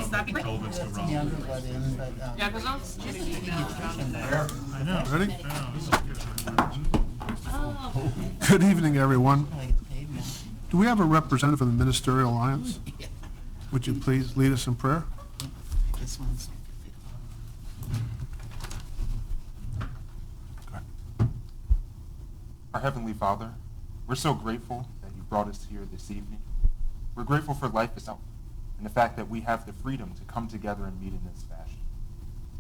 some relevance to Rolla. Yeah, because I'm getting emails about I know. Ready? Oh. Good evening, everyone. Do we have a representative of the Ministerial Alliance? Would you please lead us in prayer? This one's. Our Heavenly Father, we're so grateful that you brought us here this evening. We're grateful for life itself and the fact that we have the freedom to come together and meet in this fashion.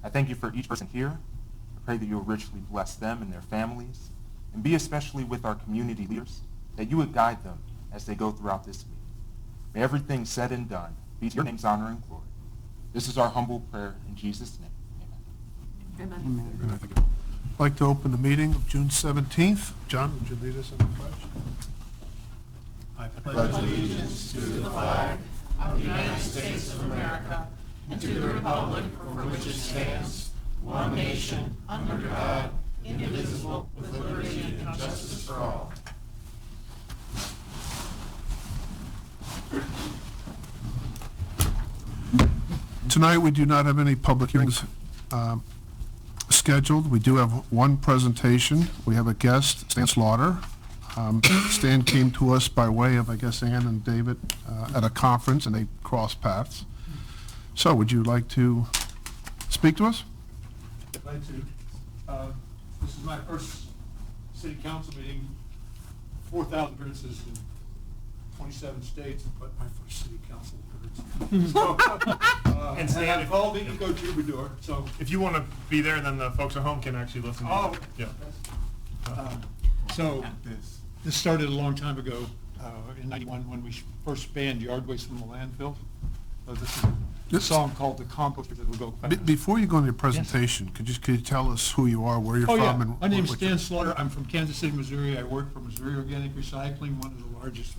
I thank you for each person here. I pray that you will richly bless them and their families, and be especially with our community leaders, that you would guide them as they go throughout this week. May everything said and done be to your name's honor and glory. This is our humble prayer in Jesus' name. Amen. Amen. I'd like to open the meeting of June 17th. John, would you lead us in the pledge? I pledge allegiance to the flag of the United States of America and to the republic for which it stands, one nation, under God, indivisible, with liberty and justice for all. Tonight, we do not have any public hearings scheduled. We do have one presentation. We have a guest, Stan Slaughter. Stan came to us by way of, I guess, Ann and David at a conference, and they crossed paths. So would you like to speak to us? I'd like to. This is my first city council meeting, 4,000 appearances in 27 states, but my first city council appearance. So, And Stan, I'm called the Eco Troubadour, so. if you want to be there, then the folks at home can actually listen. Oh. Yeah. So this started a long time ago, in '91, when we first banned yard waste from the landfill. This is a song called "The Composters" that will go fast. Before you go into your presentation, could you tell us who you are, where you're Oh, from? yeah. And My name's what Stan Slaughter. I'm from Kansas City, Missouri. I work for Missouri Organic Recycling, one of the two largest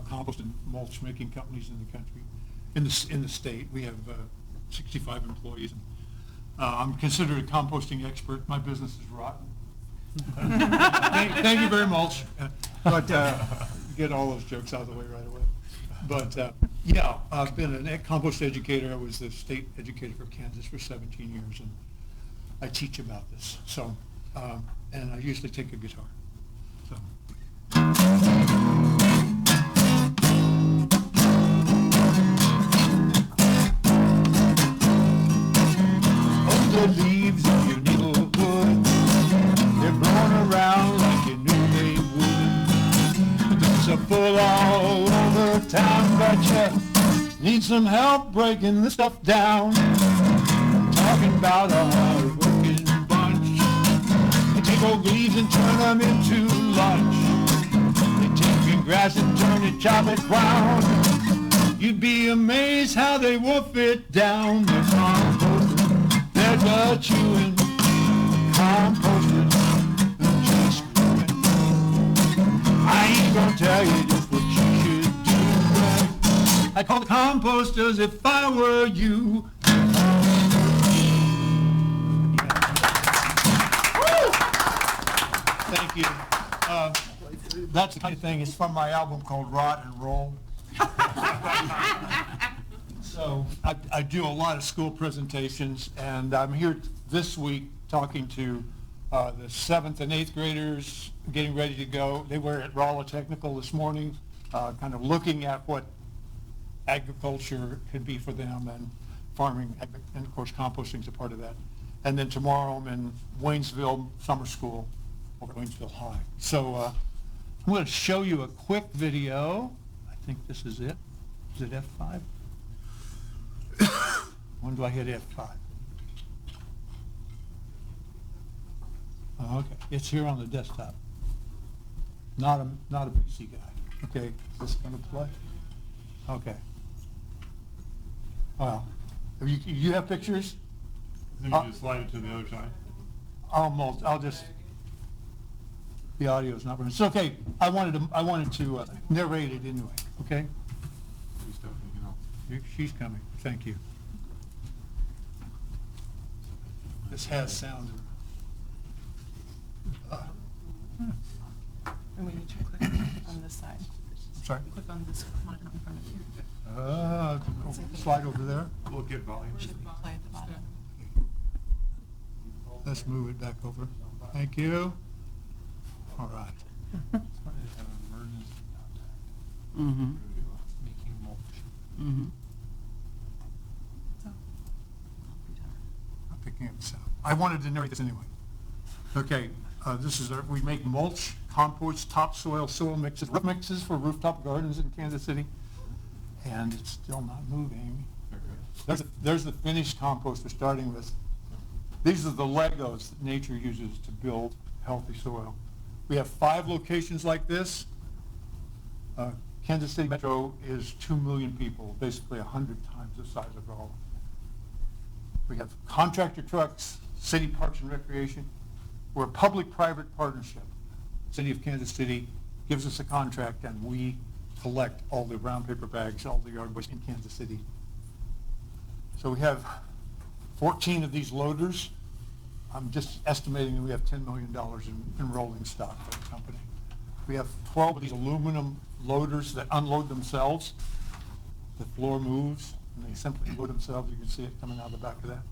compost and mulch making companies in the country, in the state. We have 65 employees. I'm considered a composting expert. My business is rotten. Thank you very much. But get all those jokes out of the way right away. But yeah, I've been a compost educator. I was the state educator for Kansas for 17 years, and I teach about this. So, and I usually take a guitar. So. Oh, the leaves of your neighborhood, they're blowing around like you knew they would. There's a full all over town, but you need some help breaking the stuff down. I'm talking about a hard-working bunch. They take old leaves and turn them into lunch. They take green grass and turn it, chop it brown. You'd be amazed how they wolf it down. The composters, they're the chewing composters. Just screwing. I ain't gonna tell you just what you should do. I'd call the composters if I were you. Thank you. That's the kind of thing. It's from my album called Rot and Roll. So I do a lot of school presentations, and I'm here this week talking to the 7th and 8th graders getting ready to go. They were at Rolla Technical this morning, kind of looking at what agriculture could be for them, and farming, and of course composting is a part of that. And then tomorrow I'm in Waynesville Summer School over at Waynesville High. So I'm going to show you a quick video. I think this is it. Is it F5? When do I hit F5? Oh, okay, it's here on the desktop. Not a PC guy. Okay, is this going to play? Okay. Wow. You have pictures? Then you just slide it to the other side. I'll just. The audio is not running. It's okay. I wanted to narrate it anyway. Okay. She's coming. Thank you. This has sound. And we need to click on this side. Sorry. Click on this monitor in front of you. slide over there. We'll get volume. Play at the bottom. Let's move it back over. Thank you. All right. Mm-hmm. Making mulch. Mm-hmm. I'm picking up the sound. I wanted to narrate this anyway. Okay, this is we make mulch, compost, topsoil, soil mixes, roof mixes for rooftop gardens in Kansas City. And it's still not moving. There's the finished compost we're starting with. These are the Legos that nature uses to build healthy soil. We have 5 locations like this. Kansas City Metro is 2 million people, basically 100 times the size of Rolla. We have contractor trucks, city parks and recreation. We're a public-private partnership. City of Kansas City gives us a contract and we collect all the brown paper bags, all the yard waste in Kansas City. So we have 14 of these loaders. I'm just estimating that we have $10 million in rolling stock for the company. We have 12 of these aluminum loaders that unload themselves. The floor moves and they simply load themselves. You can see it coming out of the back of that.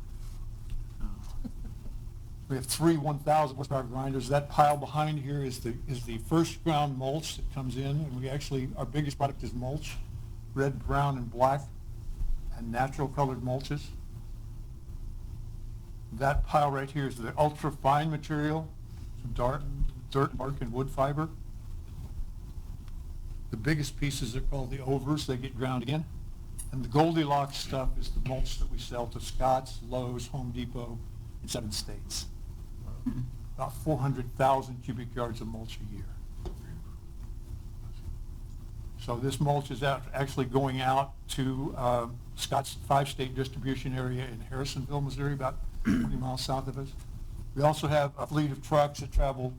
We have 3 1,000 horsepower grinders. That pile behind here is the first ground mulch that comes in, and we actually, our biggest product is mulch, red, brown, and black, and natural colored mulches. That pile right here is the ultra fine material, dirt, bark, and wood fiber. The biggest pieces are called the overs. They get ground again. And the Goldilocks stuff is the mulch that we sell to Scotts, Lowe's, Home Depot in 7 states. About 400,000 cubic yards of mulch a year. So this mulch is actually going out to Scott's 5-state distribution area in Harrisonville, Missouri, about 20 miles south of us. We also have a fleet of trucks that travel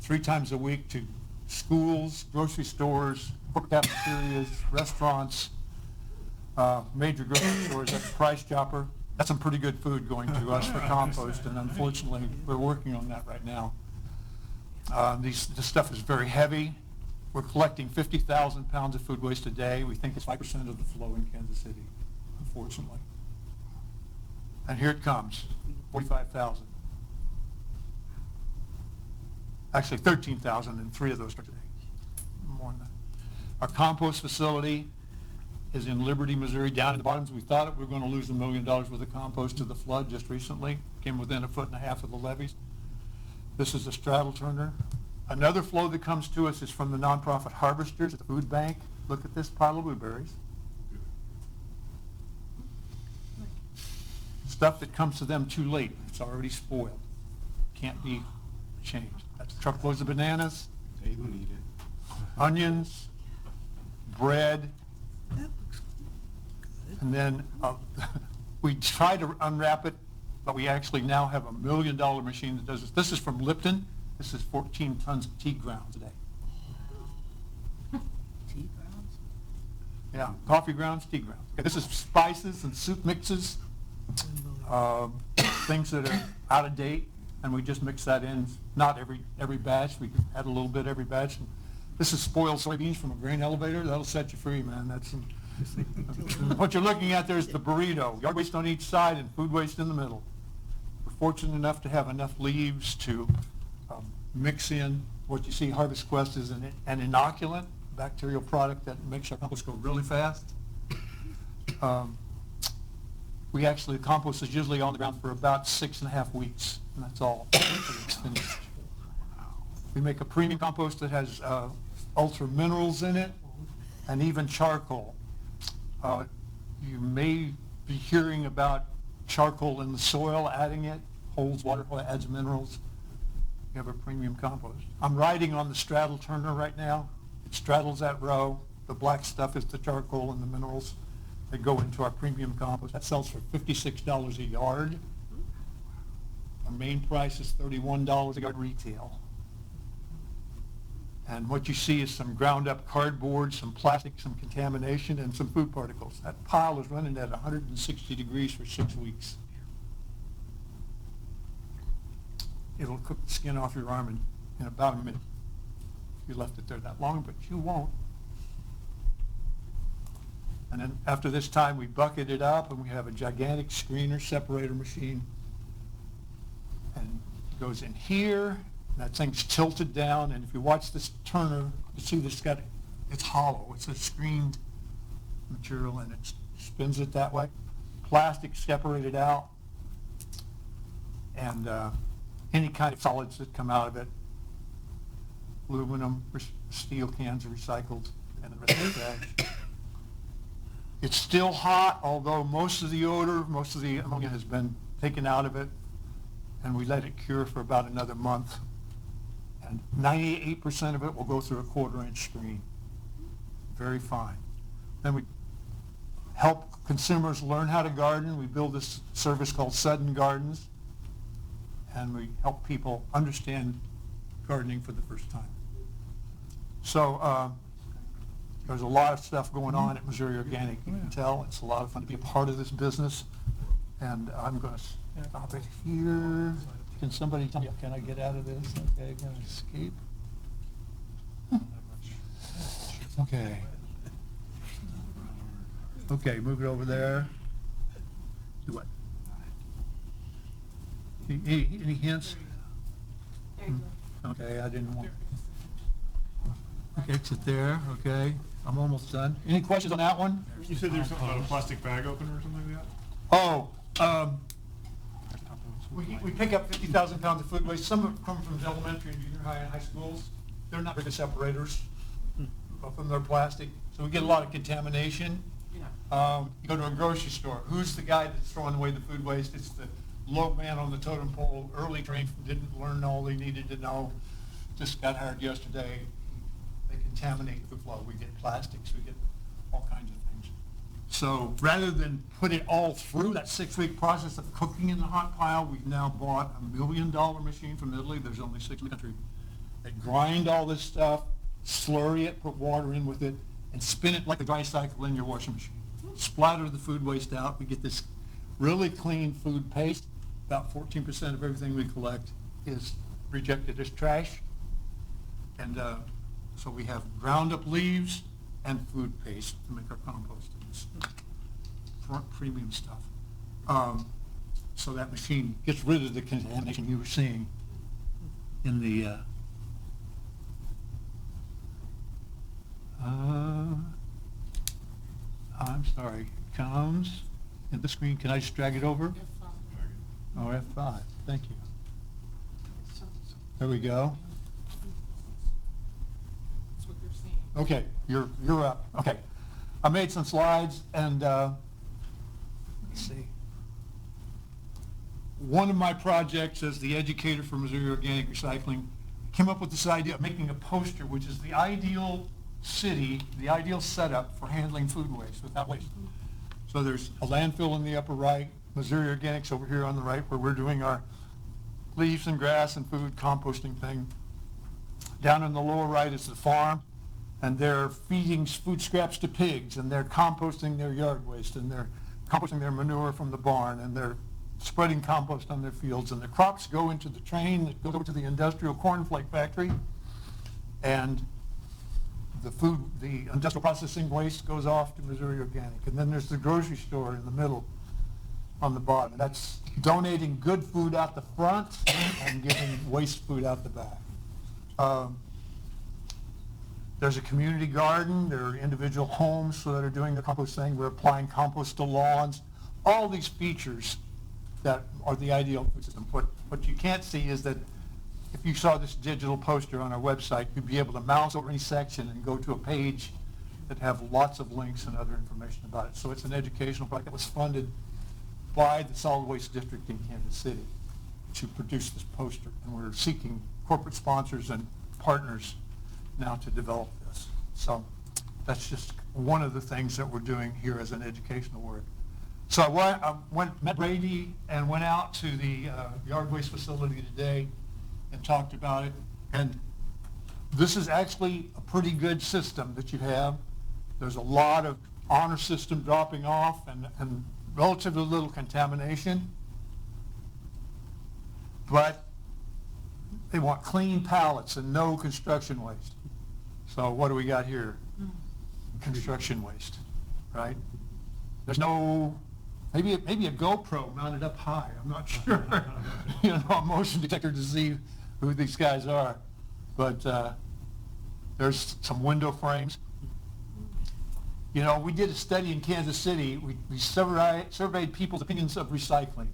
3 times a week to schools, grocery stores, corporate cafeterias, restaurants, major grocery stores. That's Price Chopper. That's some pretty good food going to us for compost, and unfortunately, we're working on that right now. This stuff is very heavy. We're collecting 50,000 pounds of food waste a day. We think it's 5% of the flow in Kansas City, unfortunately. And here it comes, 45,000. Actually, 13,000, and 3 of those are today. More than that. Our compost facility is in Liberty, Missouri, down in the bottoms. We thought we were going to lose $1 million worth of compost to the flood just recently. Came within 1.5 feet of the levees. This is a straddle turner. Another flow that comes to us is from the nonprofit harvesters at the food bank. Look at this pile of blueberries. Stuff that comes to them too late. It's already spoiled. Can't be changed. That's truckloads of bananas, They will eat it. onions, bread, and then we try to unwrap it, but we actually now have a $1 million machine that does this. This is from Lipton. This is 14 tons of tea grounds a day. Tea grounds? Yeah, coffee grounds, tea grounds. Okay, this is spices and soup mixes, things that are out of date, and we just mix that in. Not every batch. We add a little bit every batch. This is spoiled soybeans from a grain elevator. That'll set you free, man. That's some, what you're looking at there is the burrito. Yard waste on each side and food waste in the middle. We're fortunate enough to have enough leaves to mix in. What you see, Harvest Quest is an inoculant, bacterial product that makes our compost go really fast. The compost is usually on the ground for about 6.5 weeks, and that's all until it's finished. We make a premium compost that has ultra minerals in it, and even charcoal. You may be hearing about charcoal in the soil, adding it, holds water, adds minerals. You have a premium compost. I'm riding on the straddle turner right now. It straddles that row. The black stuff is the charcoal and the minerals. They go into our premium compost. That sells for $56 a yard. Our main price is $31 a yard retail. And what you see is some ground up cardboard, some plastic, some contamination, and some food particles. That pile is running at 160 degrees for 6 weeks. It'll cook the skin off your arm in about a minute. If you left it there that long, but you won't. And then after this time, we bucket it up and we have a gigantic screener separator machine. And it goes in here, that thing's tilted down, and if you watch this turner, you see this it's hollow. It's a screened material and it spins it that way. Plastic separated out, and any kind of solids that come out of it, aluminum, steel cans are recycled, and the rest is trash. It's still hot, although most of the odor, most of the ammonia has been taken out of it, and we let it cure for about another month. And 98% of it will go through a 1/4-inch screen. Very fine. Then we help consumers learn how to garden. We build this service called Sudden Gardens, and we help people understand gardening for the first time. So there's a lot of stuff going on at Missouri Organic. You can tell it's a lot of fun to be a part of this business. And I'm going to stop it here. Can somebody tell me, can I get out of this? Okay, going to escape. Okay. Okay, move it over there. Do what? Any hints? Okay, I didn't want. Okay, exit there. Okay, I'm almost done. Any questions on that one? You said there's something about a plastic bag opener or something like that? Oh, we pick up 50,000 pounds of food waste. Some of it come from elementary and junior high and high schools. They're not very good separators from their plastic, so we get a lot of contamination. You go to a grocery store. Who's the guy that's throwing away the food waste? It's the low man on the totem pole, early trained, didn't learn all he needed to know, just got hired yesterday. They contaminate the flow. We get plastics, we get all kinds of things. So rather than put it all through that 6-week process of cooking in the hot pile, we've now bought a $1 million machine from Italy. There's only 6 in the country. They grind all this stuff, slurry it, put water in with it, and spin it like a dry cycle in your washing machine. Splatter the food waste out. We get this really clean food paste. About 14% of everything we collect is rejected as trash. And so we have ground up leaves and food paste to make our compost. It's premium stuff. So that machine gets rid of the contamination you were seeing in the I'm sorry, comes in the screen. Can I just drag it over? Oh, F5. Thank you. There we go. That's what they're seeing. Okay, you're up. Okay, I made some slides, and let's see. One of my projects as the educator for Missouri Organic Recycling came up with this idea of making a poster, which is the ideal city, the ideal setup for handling food waste without waste. So there's a landfill in the upper right, Missouri Organics over here on the right, where we're doing our leaves and grass and food composting thing. Down in the lower right is the farm, and they're feeding food scraps to pigs, and they're composting their yard waste, and they're composting their manure from the barn, and they're spreading compost on their fields, and the crops go into the train that goes over to the industrial cornflake factory, and the industrial processing waste goes off to Missouri Organic. And then there's the grocery store in the middle on the bottom. That's donating good food out the front and giving waste food out the back. There's a community garden. There are individual homes that are doing the compost thing. We're applying compost to lawns. All these features that are the ideal food system. What you can't see is that if you saw this digital poster on our website, you'd be able to mouse over any section and go to a page that have lots of links and other information about it. So it's an educational project that was funded by the Solid Waste District in Kansas City to produce this poster. And we're seeking corporate sponsors and partners now to develop this. So that's just one of the things that we're doing here as an educational work. So I met Brady and went out to the yard waste facility today and talked about it. And this is actually a pretty good system that you have. There's a lot of honor system dropping off and relatively little contamination. But they want clean pallets and no construction waste. So what do we got here? Construction waste. right? There's no, maybe a GoPro mounted up high, I'm not sure. You know, a motion detector to see who these guys are. But there's some window frames. You know, we did a study in Kansas City. We surveyed people's opinions of recycling.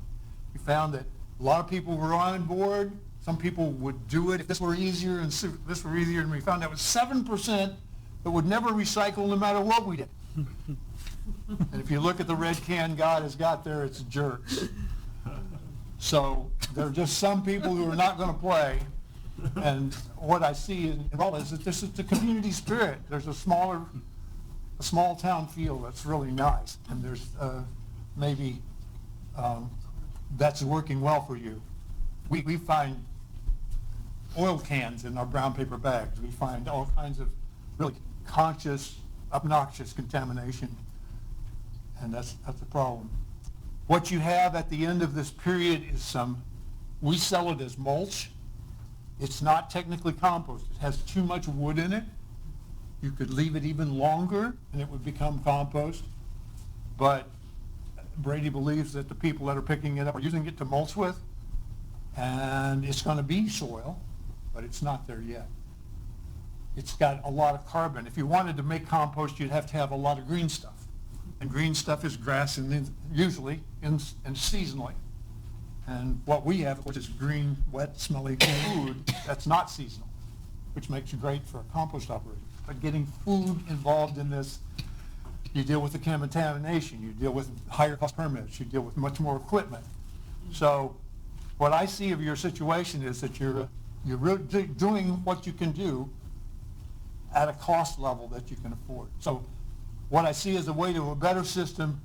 We found that a lot of people were on board. Some people would do it if this were easier and this were easier. And we found out it was 7% that would never recycle no matter what we did. And if you look at the red can God has got there, it's jerks. So there are just some people who are not going to play. And what I see in Rolla is that this is the community spirit. There's a small town feel that's really nice. And there's maybe that's working well for you. We find oil cans in our brown paper bags. We find all kinds of really conscious, obnoxious contamination. And that's a problem. What you have at the end of this period is we sell it as mulch. It's not technically compost. It has too much wood in it. You could leave it even longer and it would become compost. But Brady believes that the people that are picking it up are using it to mulch with, and it's going to be soil, but it's not there yet. It's got a lot of carbon. If you wanted to make compost, you'd have to have a lot of green stuff. And green stuff is grass and usually and seasonally. And what we have, which is green, wet, smelly food, that's not seasonal, which makes it great for a compost operation. But getting food involved in this, you deal with the contamination, you deal with higher cost permits, you deal with much more equipment. So what I see of your situation is that you're really doing what you can do at a cost level that you can afford. So what I see as a way to a better system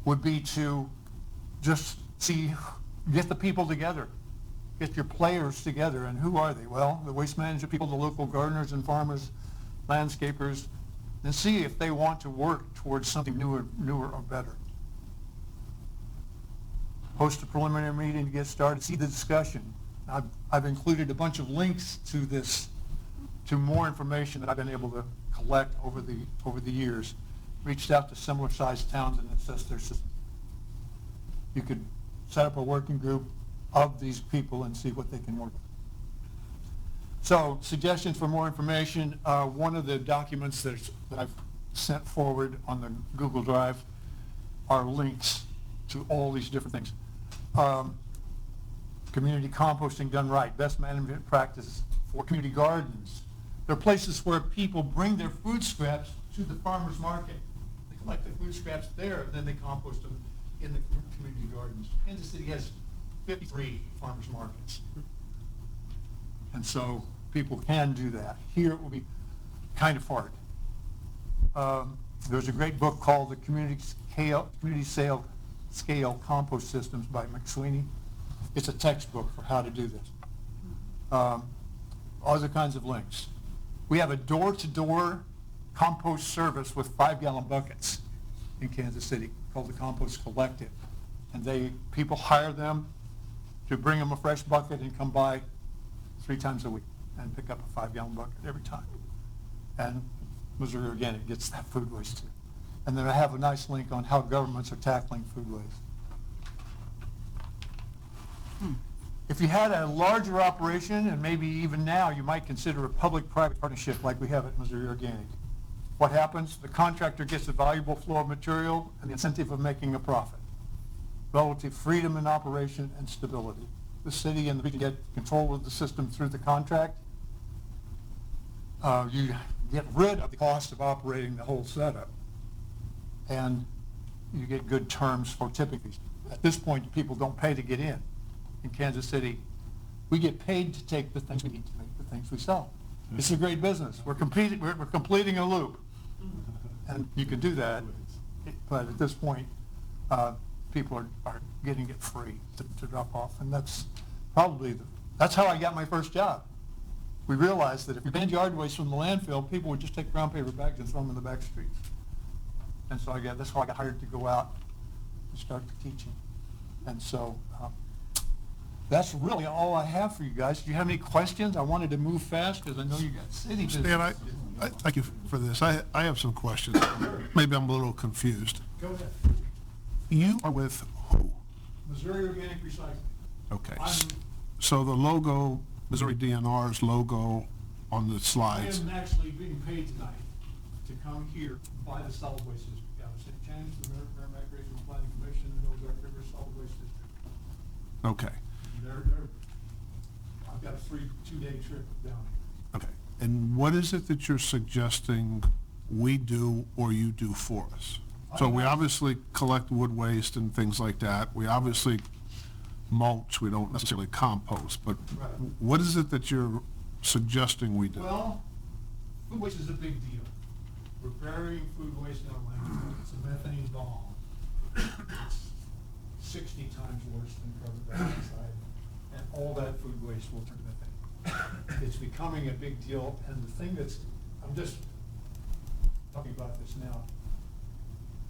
would be to just get the people together, get your players together. And who are they? Well, the waste management people, the local gardeners and farmers, landscapers, and see if they want to work towards something newer or better. Host a preliminary meeting to get started, see the discussion. I've included a bunch of links to this, to more information that I've been able to collect over the years. Reached out to similar sized towns and assessed their system. You could set up a working group of these people and see what they can work with. So, suggestions for more information. One of the documents that I've sent forward on the Google Drive are links to all these different things. Community composting done right, best management practice for community gardens. There are places where people bring their food scraps to the farmer's market. They collect the food scraps there, and then they compost them in the community gardens. Kansas City has 53 farmers markets. And so people can do that. Here it will be kind of hard. There's a great book called The Community Scale Compost Systems by McSweeney. It's a textbook for how to do this. Other kinds of links. We have a door-to-door compost service with 5-gallon buckets in Kansas City called the Compost Collective. And people hire them to bring them a fresh bucket and come by 3 times a week and pick up a 5-gallon bucket every time. And Missouri Organic gets that food waste too. And then I have a nice link on how governments are tackling food waste. If you had a larger operation, and maybe even now, you might consider a public-private partnership like we have at Missouri Organic. What happens? The contractor gets a valuable flow of material and the incentive of making a profit. Relative freedom in operation and stability. The city and the region get control of the system through the contract. You get rid of the cost of operating the whole setup. And you get good terms for tipping fees. At this point, people don't pay to get in. In Kansas City, we get paid to take the things we need to make the things we sell. It's a great business. We're completing a loop. And you can do that, but at this point, people are getting it free to drop off. And that's probably, that's how I got my first job. We realized that if you banned yard waste from the landfill, people would just take brown paper bags and throw them in the back streets. And so that's how I got hired to go out and start teaching. And so That's really all I have for you guys. Do you have any questions? I wanted to move fast because I know you got city business. Stan, I thank you for this. I have some questions. Maybe I'm a little confused. Go ahead. You are with who? Missouri Organic Recycling. Okay. I'm, So the logo, Missouri DNR's logo on the I slides. am actually being paid tonight to come here by the solid waste district. Out of St. James, the Merrimack Regional Planning Commission, and Ozark River Solid Waste District. Okay, I've got a 2-day trip down here. okay. And what is it that you're suggesting we do or you do for us? So we obviously collect wood waste and things like that. We obviously mulch, we don't necessarily compost, but Right. what is it that you're suggesting we do? Well, food waste is a big deal. We're burying food waste in our landfill. It's a methane bomb. It's 60 times worse than carbon dioxide, and all that food waste will turn to methane. It's becoming a big deal, and the thing that's, I'm just talking about this now,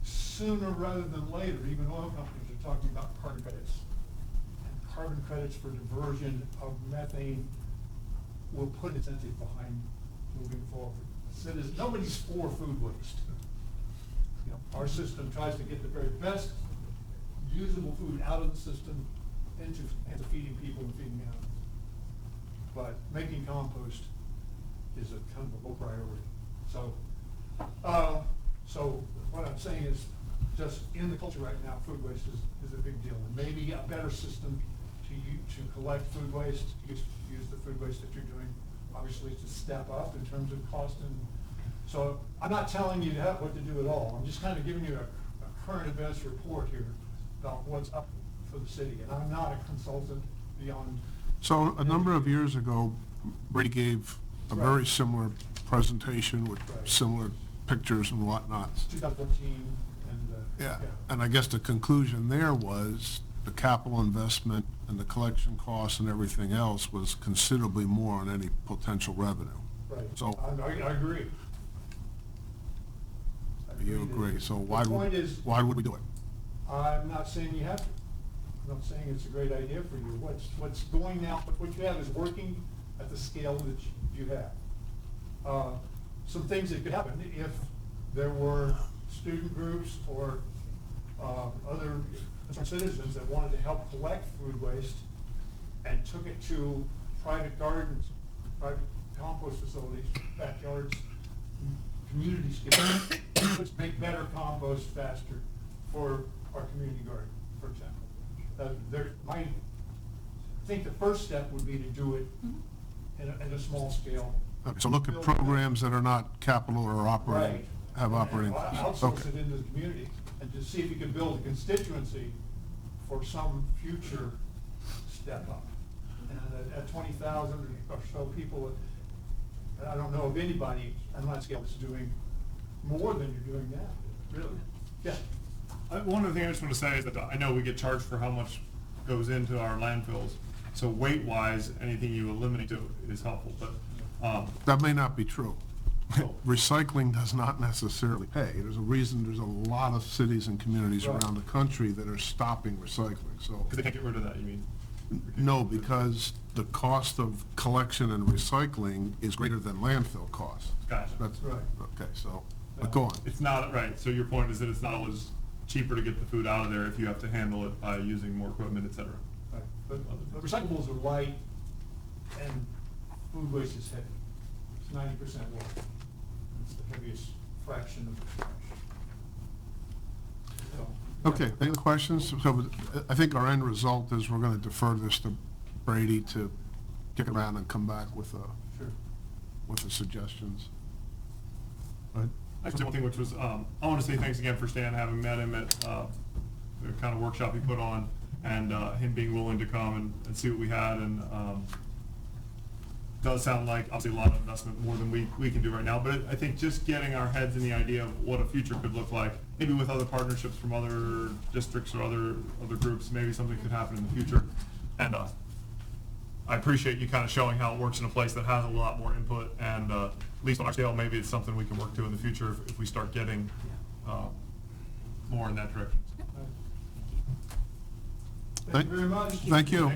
sooner rather than later, even oil companies are talking about carbon credits. And carbon credits for diversion of methane will put incentive behind moving forward. Nobody's for food waste. You know, our system tries to get the very best usable food out of the system into feeding people and feeding animals. But making compost is a kind of a low priority. So what I'm saying is, just in the culture right now, food waste is a big deal, and maybe a better system to collect food waste, use the food waste that you're doing, obviously to step up in terms of cost. And so I'm not telling you what to do at all. I'm just kind of giving you a current events report here about what's up for the city. And I'm not a consultant beyond. So a number of years ago, Brady gave a Right. very similar presentation with Right. similar pictures and whatnot. 2014 and Yeah, and I guess the conclusion there was the capital investment and the collection costs and everything else was considerably more on any potential revenue. right. So- I agree. You agree, so The point is, why would we do it? I'm not saying you have to. I'm not saying it's a great idea for you. What's going now, what you have is working at the scale that you have. Some things that could happen if there were student groups or other citizens that wanted to help collect food waste and took it to private gardens, private compost facilities, backyards, community scale, which make better compost faster for our community garden, for example. I think the first step would be to do it in a small scale. Okay, so look at programs that are not capital or operating, Right. have operating. And outsource Okay. it into the community and to see if you can build a constituency for some future step up. And at 20,000 or so people, I don't know of anybody on that scale that's doing more than you're doing now, really. Yeah. One of the things I just want to say is that I know we get charged for how much goes into our landfills. So weight-wise, anything you eliminate is helpful, but, That may not be true. Oh. Recycling does not necessarily pay. There's a reason, there's a lot of cities and communities Right. around the country that are stopping recycling, so. because they can't get rid of that, you mean? No, because the cost of collection and recycling is greater than landfill costs. Gotcha. That's, Right. okay, so, but go on. It's not, right, so your point is that it's not always cheaper to get the food out of there if you have to handle it by using more equipment, et cetera. Right. But recyclables are light and food waste is heavy. It's 90% water. It's the heaviest fraction of the trash. So, Okay, any other questions? So I think our end result is we're gonna defer this to Brady to kick around and come back with Sure. the suggestions. Right? Actually, one thing which was, I want to say thanks again for Stan, having met him at the kind of workshop he put on, and him being willing to come and see what we had, and does sound like obviously a lot of investment, more than we can do right now, but I think just getting our heads in the idea of what a future could look like, maybe with other partnerships from other districts or other groups, maybe something could happen in the future. And I appreciate you kind of showing how it works in a place that has a lot more input, and at least on our scale, maybe it's something we can work to in the future if we start getting more in that direction. Thank you very much. Thank you.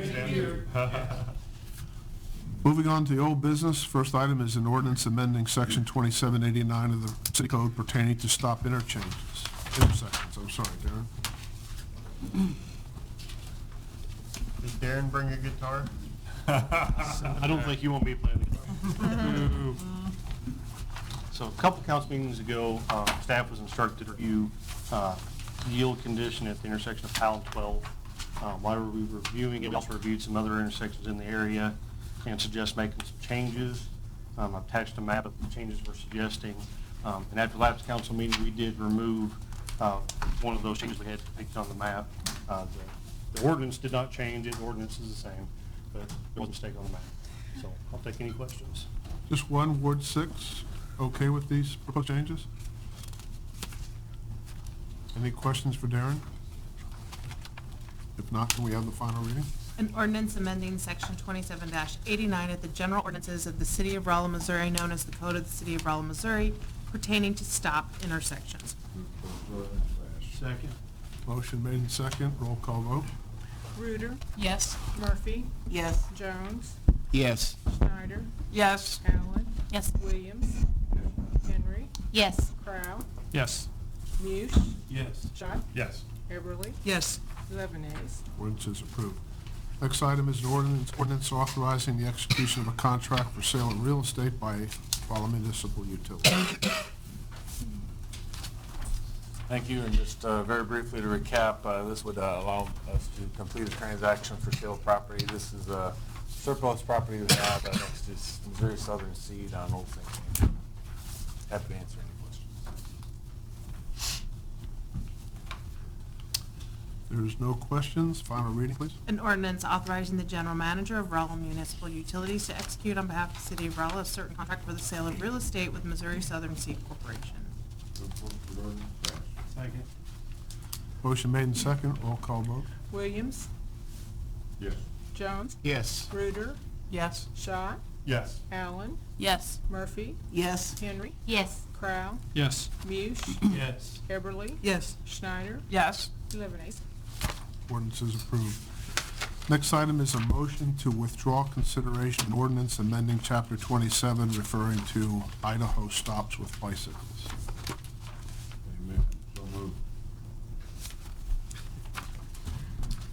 Moving on to the old business, first item is an ordinance amending section 2789 of the city code pertaining to stop intersections. I'm sorry, Darren. Did Darren bring a guitar? I don't think you want me playing the guitar. So a couple council meetings ago, staff was instructed to review yield condition at the intersection of Powell and 12. While we were reviewing it, we also reviewed some other intersections in the area and suggest making some changes. I've attached a map of the changes we're suggesting. And after last council meeting, we did remove one of those changes we had depicted on the map. The ordinance did not change it, the ordinance is the same, but there was a mistake on the map. So I'll take any questions. Just one, Ward 6, okay with these proposed changes? Any questions for Darren? If not, can we have the final reading? An ordinance amending section 27-89 of the general ordinances of the city of Rolla, Missouri, known as the Code of the City of Rolla, Missouri, pertaining to stop intersections. Second. Motion made and second, roll call vote. Reuter, Yes. Murphy, Yes. Jones, Yes. Schneider, Yes. Allen, Yes. Williams, Henry, Yes. Crowe, Yes. Muse, Yes. Schott, Yes. Eberly, Yes. 11 ayes. Ordinance is approved. Next item is an ordinance authorizing the execution of a contract for sale of real estate by Rolla Municipal Utility. Thank you, and just very briefly to recap, this would allow us to complete a transaction for sale of property. This is a surplus property we have next to Missouri Southern Seed on Old St. James. Happy to answer any questions. There's no questions, final reading, please. An ordinance authorizing the general manager of Rolla Municipal Utilities to execute on behalf of the city of Rolla a certain contract for the sale of real estate with Missouri Southern Seed Corporation. Second. Motion made and second, roll call vote. Williams, Yes. Jones, Yes. Reuter, Yes. Schott, Yes. Allen, Yes. Murphy, Yes. Henry, Yes. Crowe, Yes. Muse, Yes. Eberly, Yes. Schneider, Yes. 11 ayes. Ordinance is approved. Next item is a motion to withdraw consideration of an ordinance amending Chapter 27 referring to Idaho stops with bicycles. Amen. So moved.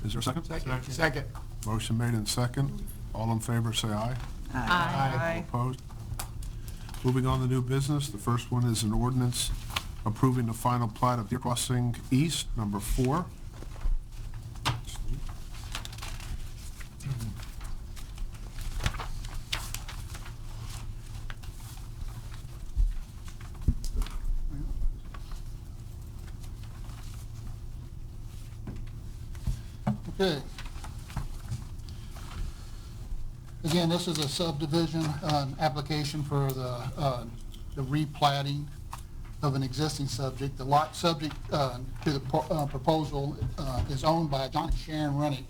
Is there a second? Second. Motion made and second. All in favor, say aye. Aye. All opposed? Moving on to new business, the first one is an ordinance approving the final plat of Deer Crossing East, number 4. Okay. Again, this is a subdivision, application for the replatting of an existing subject. The lot subject to the proposal is owned by John and Sharon Rennick,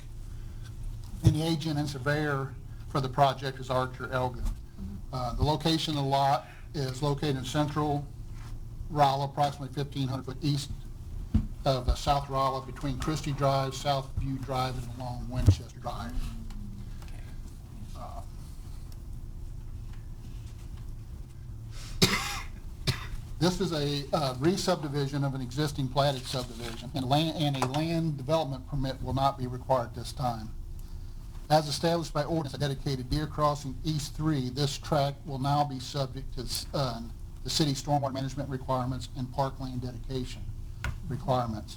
and the agent and surveyor for the project is Archer Elgin. The location of the lot is located in central Rolla, approximately 1,500 foot east of South Rolla, between Christie Drive, Southview Drive, and along Winchester Drive. This is a re-subdivision of an existing platted subdivision, and a land development permit will not be required at this time. As established by ordinance that dedicated Deer Crossing East 3, this tract will now be subject to the city stormwater management requirements and parkland dedication requirements.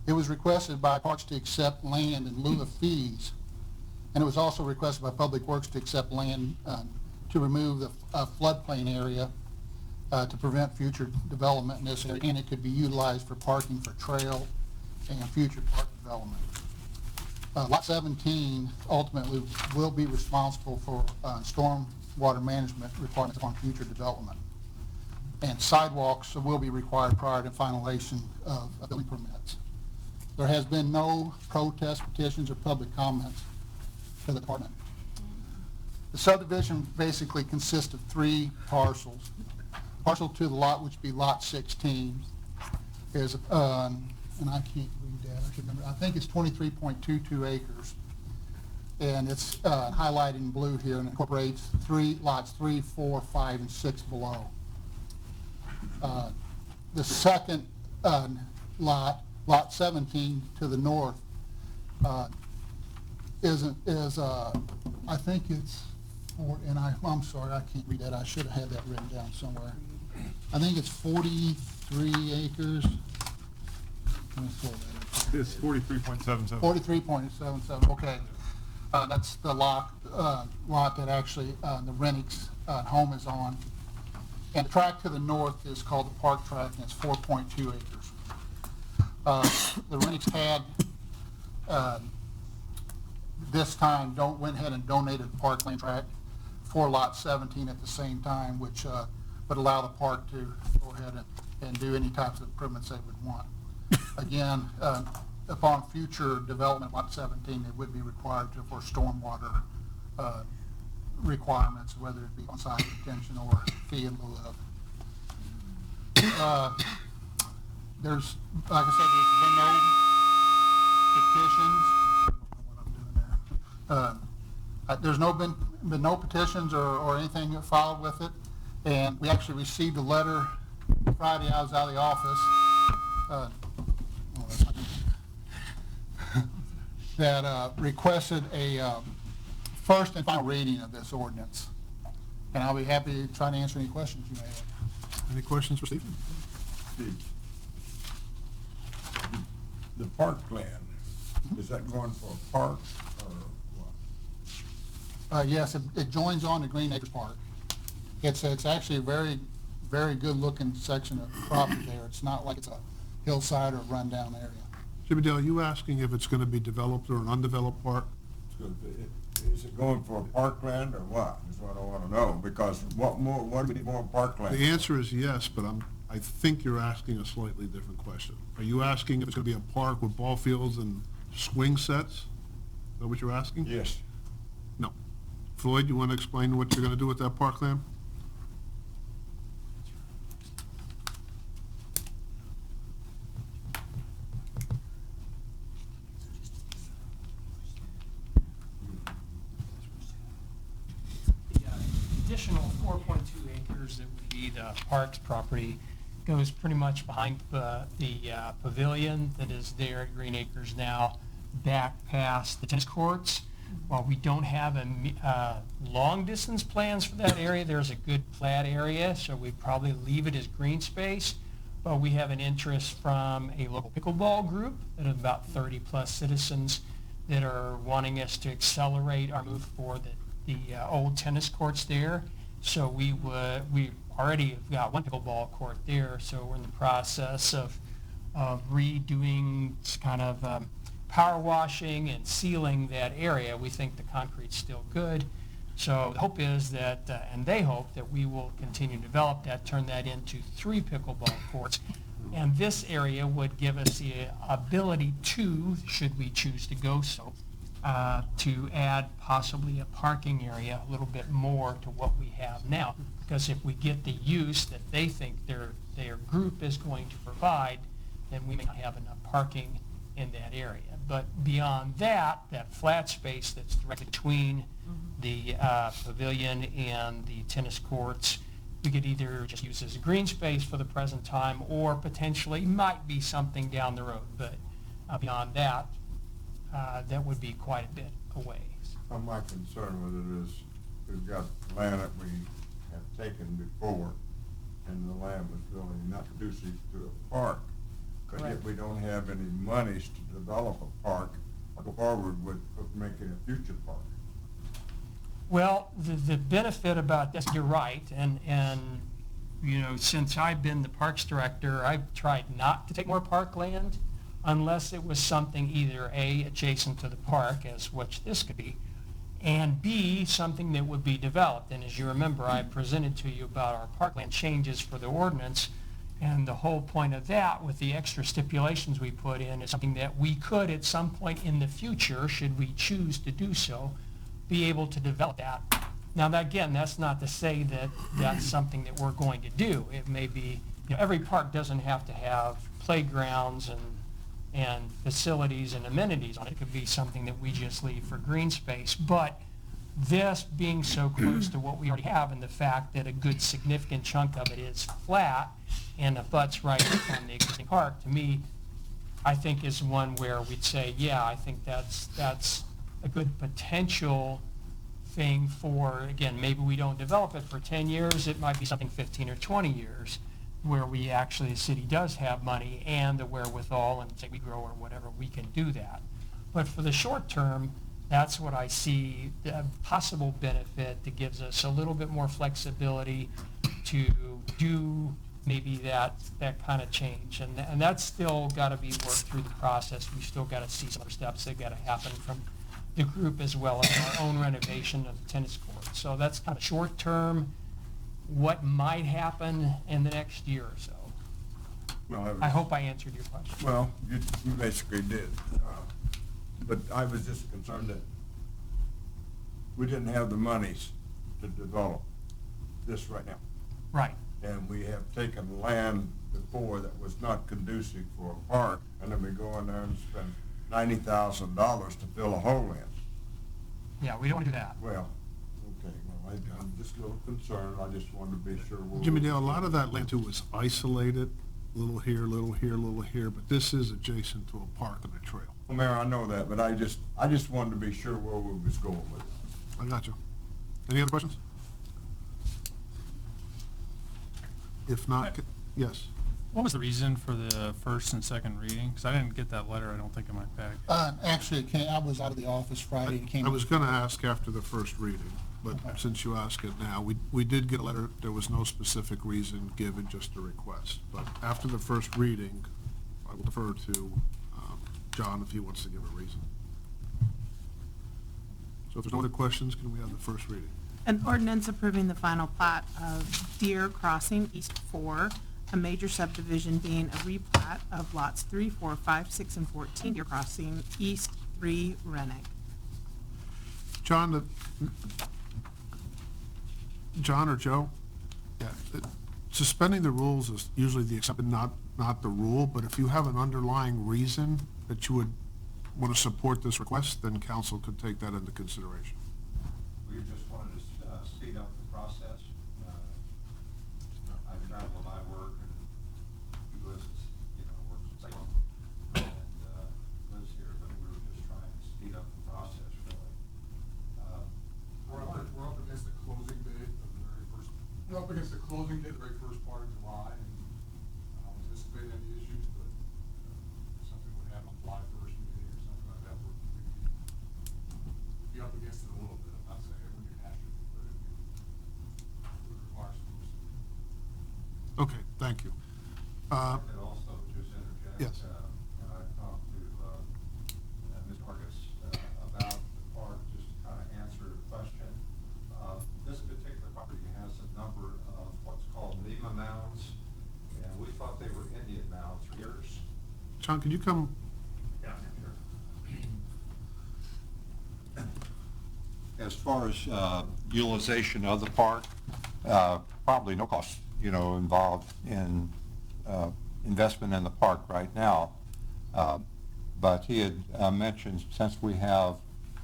It was requested by Parks to accept land in lieu of fees, and it was also requested by Public Works to accept land to remove the floodplain area to prevent future development in this area, and it could be utilized for parking for trail and future park development. Lot 17 ultimately will be responsible for stormwater management requirements on future development. And sidewalks will be required prior to finalization of building permits. There has been no protest petitions or public comments to the department. The subdivision basically consists of 3 parcels. Parcel to the lot, which would be lot 16, is and I can't read that, I should remember, I think it's 23.22 acres. And it's highlighted in blue here and incorporates lots 3, 4, 5, and 6 below. The second lot 17 to the north, I think it's, I'm sorry, I can't read that. I should have had that written down somewhere. I think it's 43 acres. Let me pull that up. It's 43.77. 43.77, okay. That's the lot that actually the Rennick's home is on. And the tract to the north is called the Park Tract, and it's 4.2 acres. The Rennick's had, this time, went ahead and donated the parkland tract for lot 17 at the same time, which would allow the park to go ahead and do any types of improvements they would want. Again, upon future development, lot 17, they would be required for stormwater requirements, whether it be on-site detention or fee in lieu of. There's, like I said, there's been no petitions or anything filed with it, and we actually received a letter Friday. I was out of the office. That requested a first and final reading of this ordinance. And I'll be happy to try to answer any questions you may have. Any questions for Stephen? The parkland, is that going for a park or what? Yes, it joins on to Green Acres Park. It's actually a very, very good-looking section of property there. It's not like it's a hillside or rundown area. Jimmy Dale, are you asking if it's going to be developed or an undeveloped park? Is it going for parkland or what, is what I want to know, because what do we need more parkland? The answer is yes, but I think you're asking a slightly different question. Are you asking if it's going to be a park with ball fields and swing sets? Is that what you're asking? Yes. No. Floyd, you want to explain what you're going to do with that parkland? Additional 4.2 acres that would be the parks property goes pretty much behind the pavilion that is there at Green Acres now, back past the tennis courts. While we don't have long distance plans for that area, there's a good flat area, so we'd probably leave it as green space. But we have an interest from a local pickleball group that have about 30 plus citizens that are wanting us to accelerate our move for the old tennis courts there. So we already have got one pickleball court there, so we're in the process of redoing kind of power washing and sealing that area. We think the concrete's still good. So the hope is that, and they hope that we will continue to develop that, turn that into 3 pickleball courts. And this area would give us the ability to, should we choose to go so, to add possibly a parking area a little bit more to what we have now. Because if we get the use that they think their group is going to provide, then we may not have enough parking in that area. But beyond that flat space that's directly between the pavilion and the tennis courts, we could either just use as a green space for the present time, or potentially might be something down the road. But beyond that, that would be quite a bit away. My concern with it is we've got land that we have taken before, and the land was really not conducive to a park. But Correct. if we don't have any monies to develop a park, I'll go forward with making a future park. Well, the benefit about this, you're right, and you know, since I've been the parks director, I've tried not to take more parkland unless it was something either A, adjacent to the park, as which this could be, and B, something that would be developed. And as you remember, I presented to you about our parkland changes for the ordinance, and the whole point of that, with the extra stipulations we put in, is something that we could at some point in the future, should we choose to do so, be able to develop that. Now, that, again, that's not to say that that's something that we're going to do. It may be, you know, every park doesn't have to have playgrounds and and facilities and amenities on it. It could be something that we just leave for green space. But this being so close to what we already have, and the fact that a good significant chunk of it is flat and abuts right on the existing park, to me, I think is one where we'd say, yeah, I think that's a good potential thing for, again, maybe we don't develop it for 10 years, it might be something 15 or 20 years, where we actually, the city does have money and the wherewithal, and say we grow or whatever, we can do that. But for the short term, that's what I see, the possible benefit that gives us a little bit more flexibility to do maybe that kind of change. And that's still got to be worked through the process. We've still got to see some other steps that got to happen from the group, as well as our own renovation of the tennis court. So that's kind of short term, what might happen in the next year or so. Well, I hope I answered your question. Well, you basically did. But I was just concerned that we didn't have the monies to develop this right now. Right. And we have taken land before that was not conducive for a park, and then we go in there and spend $90,000 to fill a hole in. Yeah, we don't want to do that. Well, okay, well, I'm just a little concerned. I just wanted to be sure. Jimmy Dale, a lot of that land too was isolated, little here, little here, little here, but this is adjacent to a park and a trail. Well, Mayor, I know that, but I just wanted to be sure where we was going with it. I got you. Any other questions? If not, yes. What was the reason for the first and second reading? Because I didn't get that letter, I don't think, in my pack. Actually, I was out of the office Friday and came. I was going to ask after the first reading, but since you ask it now, we did get a letter. There was no specific reason given, just a request. But after the first reading, I will defer to John if he wants to give a reason. So if there's no other questions, can we have the first reading? An ordinance approving the final plat of Deer Crossing East 4, a major subdivision being a replat of lots 3, 4, 5, 6, and 14, Deer Crossing East 3, Rennick. John or Joe? Yeah. Suspending the rules is usually the exception, not the rule, but if you have an underlying reason that you would want to support this request, then council could take that into consideration. We just wanted to speed up the process. I travel to my work, and he lives, works in Salem, and lives here, but we were just trying to speed up the process, really. We're up against the closing date of the very first, we're up against the closing date of the very first part of July, and I don't anticipate any issues, but if something would happen on July 1st meeting or something like that, we'd be up against it a little bit. I'm not saying it would be an issue, but it would require some moves. Okay, thank you. I could also just interject. Yes. And I talked to Ms. Marcus about the park, just to kind of answer the question. This particular property has a number of what's called NEMA mounds, and we thought they were Indian mounds for years. John, could you come? Yeah, sure. As far as utilization of the park, probably no cost, involved in investment in the park right now. But he had mentioned, since we have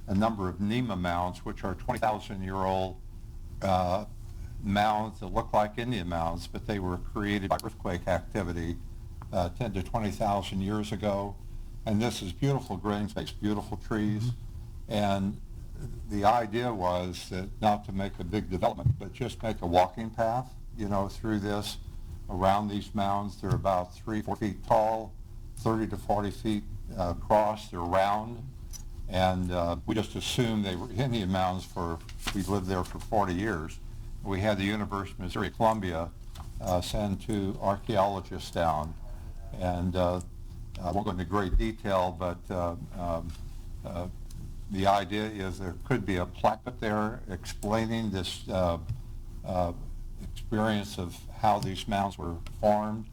a number of NEMA mounds, which are 20,000-year-old mounds that look like Indian mounds, but they were created by earthquake activity 10 to 20,000 years ago. And this is beautiful green space, beautiful trees. And the idea was that not to make a big development, but just make a walking path, through this, around these mounds. They're about 3-4 feet tall, 30 to 40 feet across. They're round. And we just assumed they were Indian mounds we lived there for 40 years. We had the University of Missouri Columbia send 2 archaeologists down. And I won't go into great detail, but the idea is there could be a plaque up there explaining this experience of how these mounds were formed.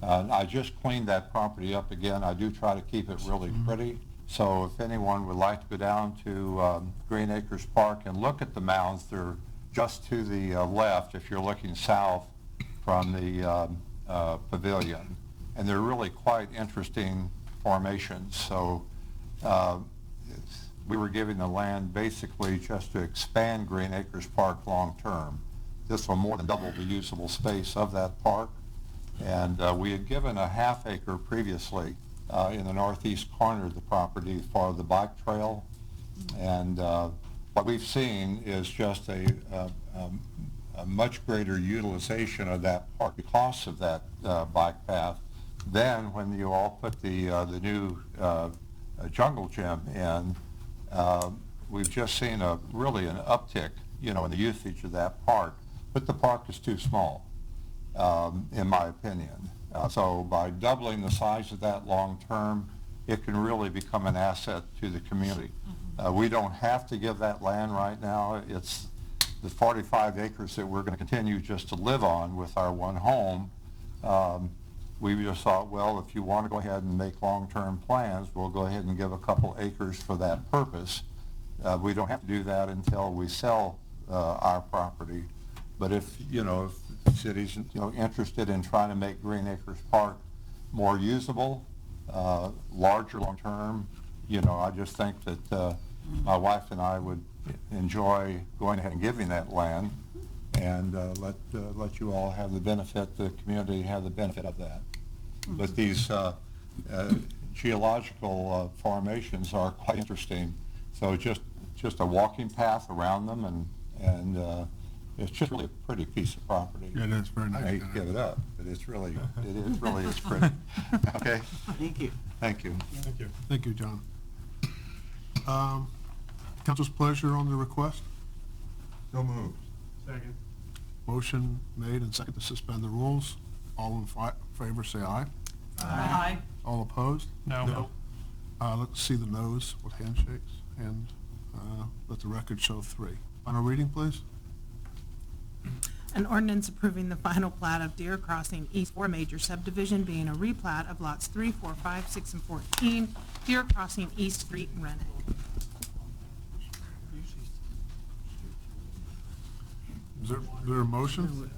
I just cleaned that property up again. I do try to keep it really pretty. So if anyone would like to go down to Green Acres Park and look at the mounds, they're just to the left if you're looking south from the pavilion. And they're really quite interesting formations. So we were giving the land basically just to expand Green Acres Park long-term. This will more than double the usable space of that park. And we had given a half acre previously in the northeast corner of the property for the bike trail. And what we've seen is just a much greater utilization of that park because of that bike path than when you all put the new jungle gym in. We've just seen really an uptick, in the usage of that park, but the park is too small, in my opinion. So by doubling the size of that long term, it can really become an asset to the community. We don't have to give that land right now. It's the 45 acres that we're going to continue just to live on with our one home. We just thought, well, if you want to go ahead and make long-term plans, we'll go ahead and give a couple acres for that purpose. We don't have to do that until we sell our property. But if the city's interested in trying to make Green Acres Park more usable, larger long-term, I just think that my wife and I would enjoy going ahead and giving that land and let you all have the benefit, the community have the benefit of that. But these geological formations are quite interesting. So just a walking path around them, and it's just really a pretty piece of property. Yeah, it is very nice. I hate to give it up, but it really is pretty. Okay? Thank you. Thank you. Thank you. Thank you, John. Council's pleasure on the request? So moved. Second. Motion made and second to suspend the rules. All in favor, say aye. Aye. All opposed? No. Let's see the noes with handshakes, and let the record show 3. Final reading, please. An ordinance approving the final plat of Deer Crossing East 4 major subdivision being a replat of lots 3, 4, 5, 6, and 14, Deer Crossing East Street, Rennick. Is there a motion?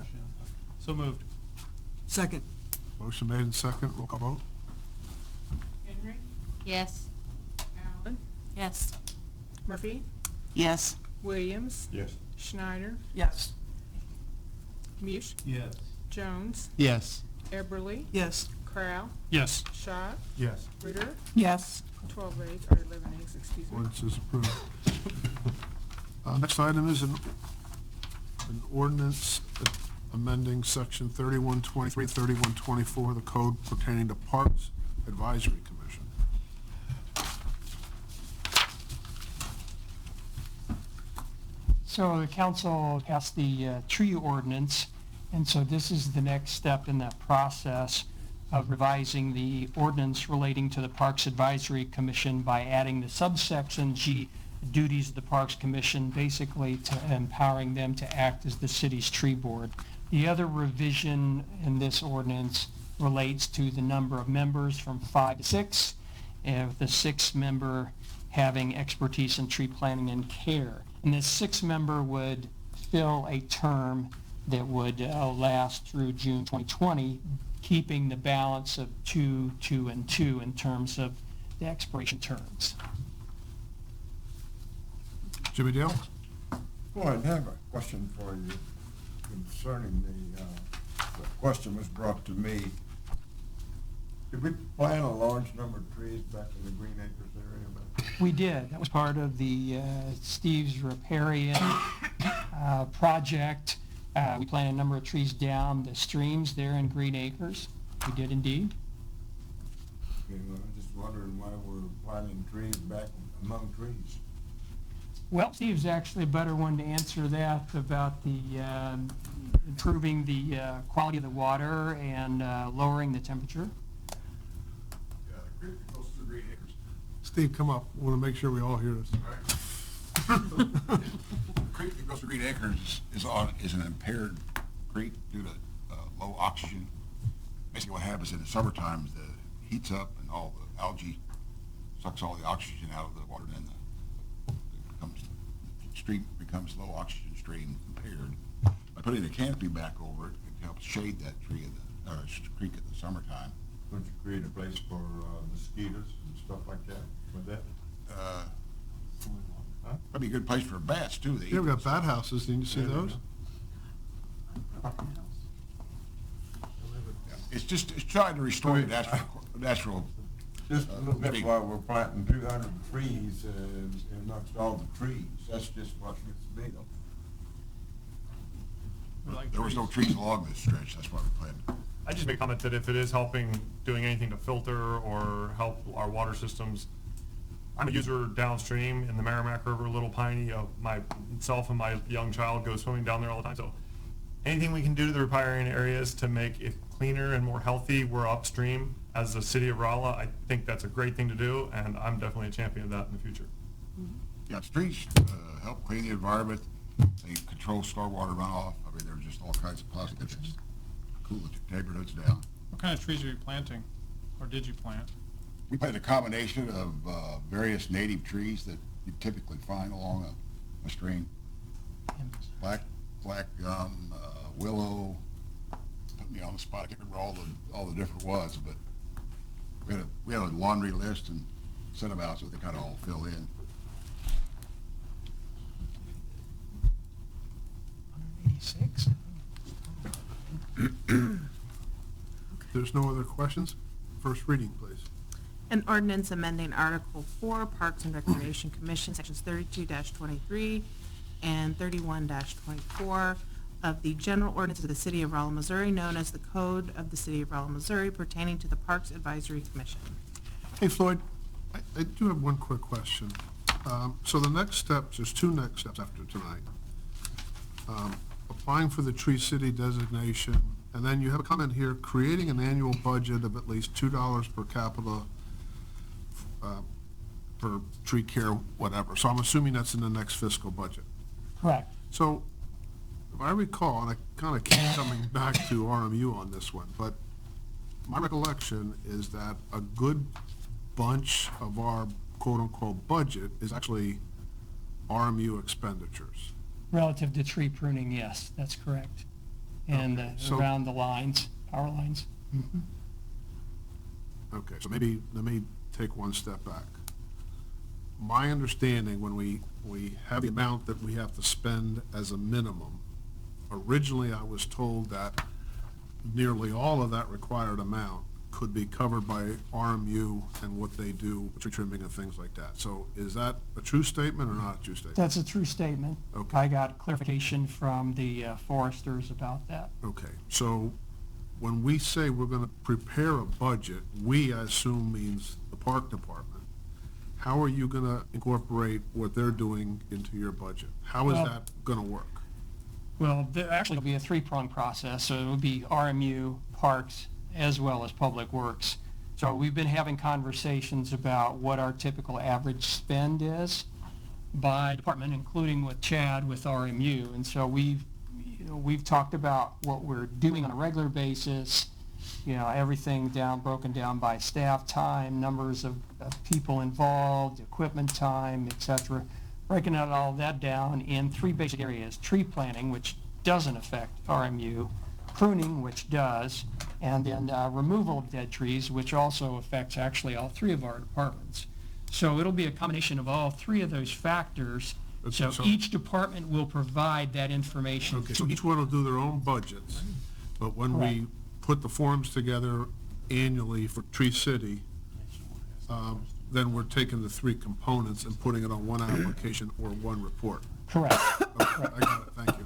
So moved. Second. Motion made and second. Roll call vote. Henry? Yes. Allen? Yes. Murphy? Yes. Williams? Yes. Schneider? Yes. Mush? Yes. Jones? Yes. Eberly? Yes. Crowell? Yes. Schott? Yes. Ritter? Yes. 12 ayes, or 11 ayes, excuse me. Ordinance is approved. Next item is an ordinance amending section 3123, 3124 of the code pertaining to Parks Advisory Commission. So the council passed the tree ordinance, and so this is the next step in that process of revising the ordinance relating to the Parks Advisory Commission by adding the subsection G, duties of the Parks Commission, basically to empowering them to act as the city's tree board. The other revision in this ordinance relates to the number of members from 5 to 6, and the 6th member having expertise in tree planting and care. And this 6th member would fill a term that would last through June 2020, keeping the balance of 2, 2, and 2 in terms of the expiration terms. Jimmy Dale? Well, I have a question for you concerning the question was brought to me. Did we plant a large number of trees back in the Green Acres area? We did. That was part of the Steve's Riparian project. We planted a number of trees down the streams there in Green Acres. We did indeed. Okay, well, I'm just wondering why we're planting trees back among trees. Well, Steve's actually a better one to answer that about the improving the quality of the water and lowering the temperature. Yeah, the creek that goes through Green Acres. Steve, come up. We want to make sure we all hear this. The creek that goes through Green Acres is an impaired creek due to low oxygen. Basically what happens in the summertime is it heats up and all the algae sucks all the oxygen out of the water, and then the stream becomes low oxygen stream impaired. By putting a canopy back over it, it helps shade that creek in the summertime. Don't you create a place for mosquitoes and stuff like that with that? Probably a good place for bats too. They Yeah, we got bat houses, didn't you see Yeah, those? It's trying to restore the natural. Just a little bit while we're planting 200 trees, and knocks all the trees. That's just what gets big. There was no trees along this stretch. That's why we planted. I just make a comment that if it is helping, doing anything to filter or help our water systems, I'm a user downstream in the Merrimack River, Little Piney. Myself and my young child go swimming down there all the time. So anything we can do to the riparian areas to make it cleaner and more healthy, we're upstream. As the city of Rolla, I think that's a great thing to do, and I'm definitely a champion of that in the future. Yeah, trees help clean the environment. They control stormwater runoff. I mean, there's just all kinds of positive benefits. Cool the neighborhoods down. What kind of trees are you planting, or did you plant? We planted a combination of various native trees that you typically find along a stream. Black gum, willow. Put me on the spot. I can't remember all the different ones, but we had a laundry list and sent them out so they kind of all fill in. 186. There's no other questions? First reading, please. An ordinance amending Article 4, Parks and Recreation Commission, Sections 32-23 and 31-24 of the General Ordinance of the City of Rolla, Missouri, known as the Code of the City of Rolla, Missouri, pertaining to the Parks Advisory Commission. Hey, Floyd, I do have one quick question. So the next steps, there's two next steps after tonight. Applying for the Tree City designation, and then you have a comment here, creating an annual budget of at least $2 per capita for tree care, whatever. So I'm assuming that's in the next fiscal budget. Correct. So if I recall, and I kind of keep coming back to RMU on this one, but my recollection is that a good bunch of our quote-unquote budget is actually RMU expenditures. Relative to tree pruning, yes, that's correct. And Okay, so- around the lines, power lines. Okay, so maybe, let me take one step back. My understanding, when we have the amount that we have to spend as a minimum, originally I was told that nearly all of that required amount could be covered by RMU and what they do, tree trimming and things like that. So is that a true statement or not a true statement? That's a true statement. Okay. I got clarification from the foresters about that. Okay, so when we say we're gonna prepare a budget, we, I assume, means the park department. How are you gonna incorporate what they're doing into your budget? How is Well- that gonna work? Well, there actually will be a three-pronged process, so it will be RMU, Parks, as well as Public Works. So we've been having conversations about what our typical average spend is by department, including with Chad with RMU. And so we've talked about what we're doing on a regular basis, everything broken down by staff time, numbers of people involved, equipment time, et cetera. Breaking out all that down in three basic areas: tree planting, which doesn't affect RMU, pruning, which does, and then removal of dead trees, which also affects actually all three of our departments. So it'll be a combination of all three of those factors. So each department will provide that information. Okay, so each one will do their own budgets, but when we put the forms together annually for Tree City, then we're taking the three components and putting it on one application or one report. Correct. Okay, I got it, thank you.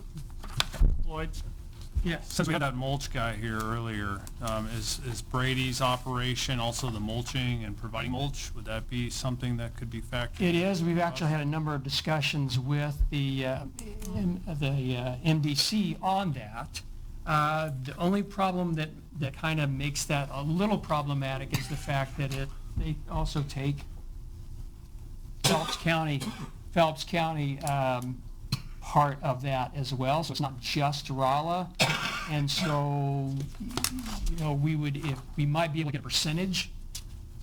Floyd, Yes. since we had that mulch guy here earlier, is Brady's operation also the mulching and providing mulch? Would that be something that could be factored? It is. We've actually had a number of discussions with the MDC on that. The only problem that kind of makes that a little problematic is the fact that they also take Phelps County part of that as well, so it's not just Rolla. And so, we might be able to get a percentage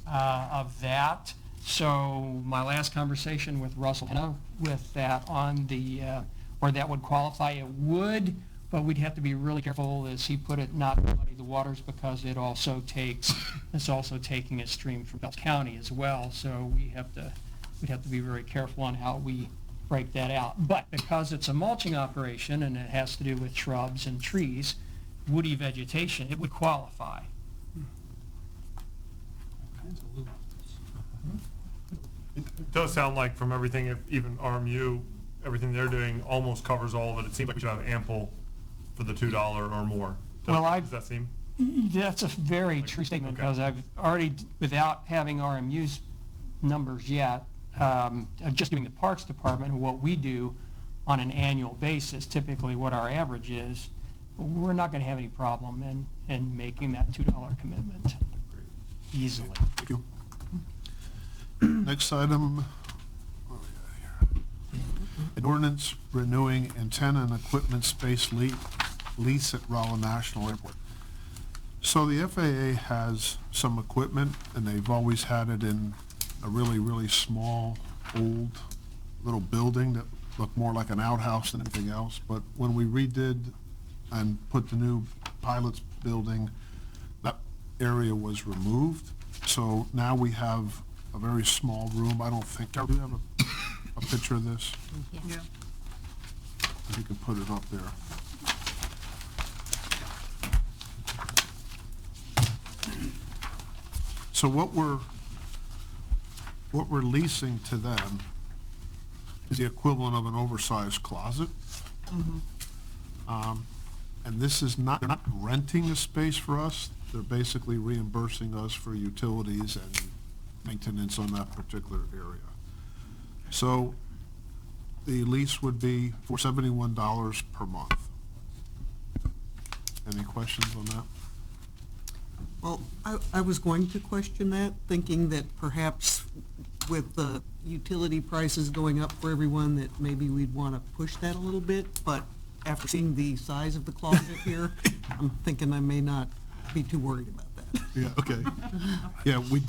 of that. So my last conversation with Russell with that on where that would qualify, it would But we'd have to be really careful, as he put it, not to muddy the waters, because it's also taking a stream from Bells County as well. So we'd have to be very careful on how we break that out. But because it's a mulching operation and it has to do with shrubs and trees, woody vegetation, it would qualify. It does sound like from everything, if even RMU, everything they're doing almost covers all of it. It seems like we should have ample for the $2 or more. Does that seem? That's a very true statement, Okay. because I've already, without having RMU's numbers yet, just doing the Parks Department, and what we do on an annual basis, typically what our average is, we're not going to have any problem in making that $2 commitment easily. Thank you. Next item, what do we got here? An ordinance renewing antenna and equipment space lease at Rolla National Airport. So the FAA has some equipment, and they've always had it in a really, really small, old little building that looked more like an outhouse than anything else. But when we redid and put the new pilot's building, that area was removed. So now we have a very small room. I don't think, do you have a picture of this? Yeah. You can put it up there. So what we're leasing to them is the equivalent of an oversized closet. And this is not, they're not renting the space for us. They're basically reimbursing us for utilities and maintenance on that particular area. So the lease would be for $71 per month. Any questions on that? Well, I was going to question that, thinking that perhaps with the utility prices going up for everyone, that maybe we'd want to push that a little bit, but after seeing the size of the closet here, I'm thinking I may not be too worried about that. Yeah, okay. Yeah, we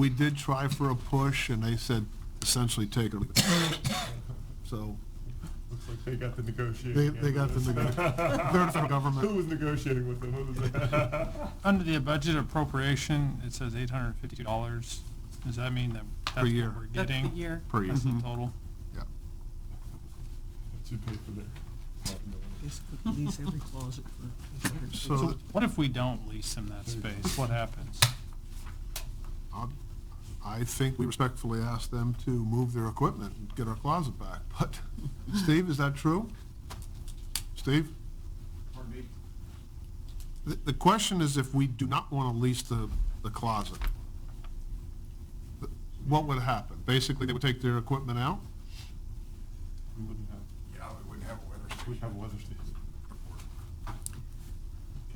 did try for a push, and they said essentially take or leave it. So Looks like they got the negotiating. they got the negotiating. They're the federal government. Who was negotiating with them? Who was that? Under the budget appropriation, it says $852. Does that mean that that's year. what we're That's the getting? year. Per year. That's the total? Yeah. That should pay for their. Guess we could lease every closet for $850. So What if we don't lease them that space? What happens? I think we respectfully ask them to move their equipment and get our closet back. But, Steve, is that true? Steve? The question is, if we do not want to lease the closet, what would happen? Basically, they would take their equipment out? We wouldn't have. Yeah, we wouldn't have a weather station. We'd have a weather station.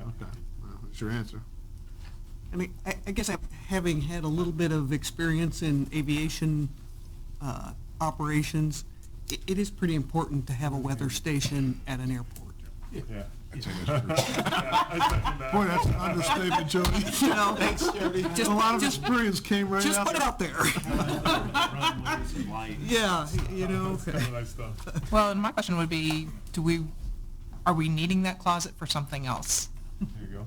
Okay, well, that's your answer. I mean, I guess having had a little bit of experience in aviation operations, it is pretty important to have a weather station at an airport. Yeah. I'd say that's true. I second that. Boy, that's an understatement, Jody. No, thanks, Jody. A lot of experience came right Just out put it there. out there. Yeah, you know. That's kind of nice stuff. Well, and my question would be, are we needing that closet for something else? There you go.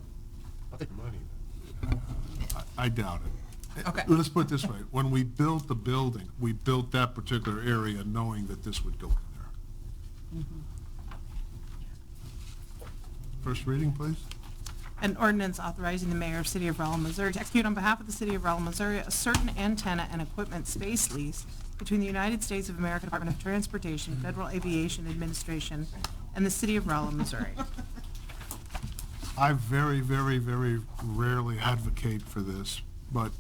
I'll take your money. I doubt it. Okay. Let's put it this way. When we built the building, we built that particular area knowing that this would go in there. First reading, please. An ordinance authorizing the mayor of City of Rolla, Missouri to execute on behalf of the City of Rolla, Missouri, a certain antenna and equipment space lease between the United States of America Department of Transportation, Federal Aviation Administration, and the City of Rolla, Missouri. I very, very, very rarely advocate for this, but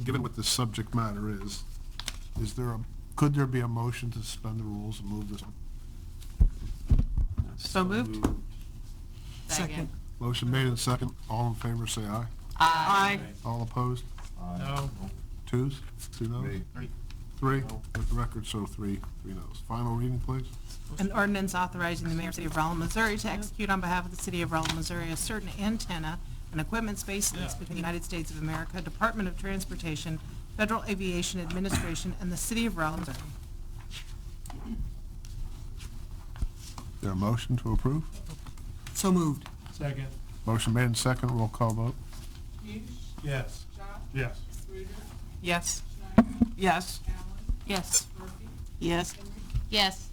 given what the subject matter is could there be a motion to suspend the rules and move this on? So moved? Second. Motion made and second. All in favor, say aye. Aye. All opposed? No. Twos? Two noes? Me. Three? Let the record show three noes. Final reading, please. An ordinance authorizing the mayor of the City of Rolla, Missouri to execute on behalf of the City of Rolla, Missouri, a certain antenna and equipment space lease between the United States of America Department of Transportation, Federal Aviation Administration, and the City of Rolla, Missouri. There a motion to approve? So moved. Second. Motion made and second, roll call vote. Yes. Yes. Yes. Yes. Yes. Yes. Yes.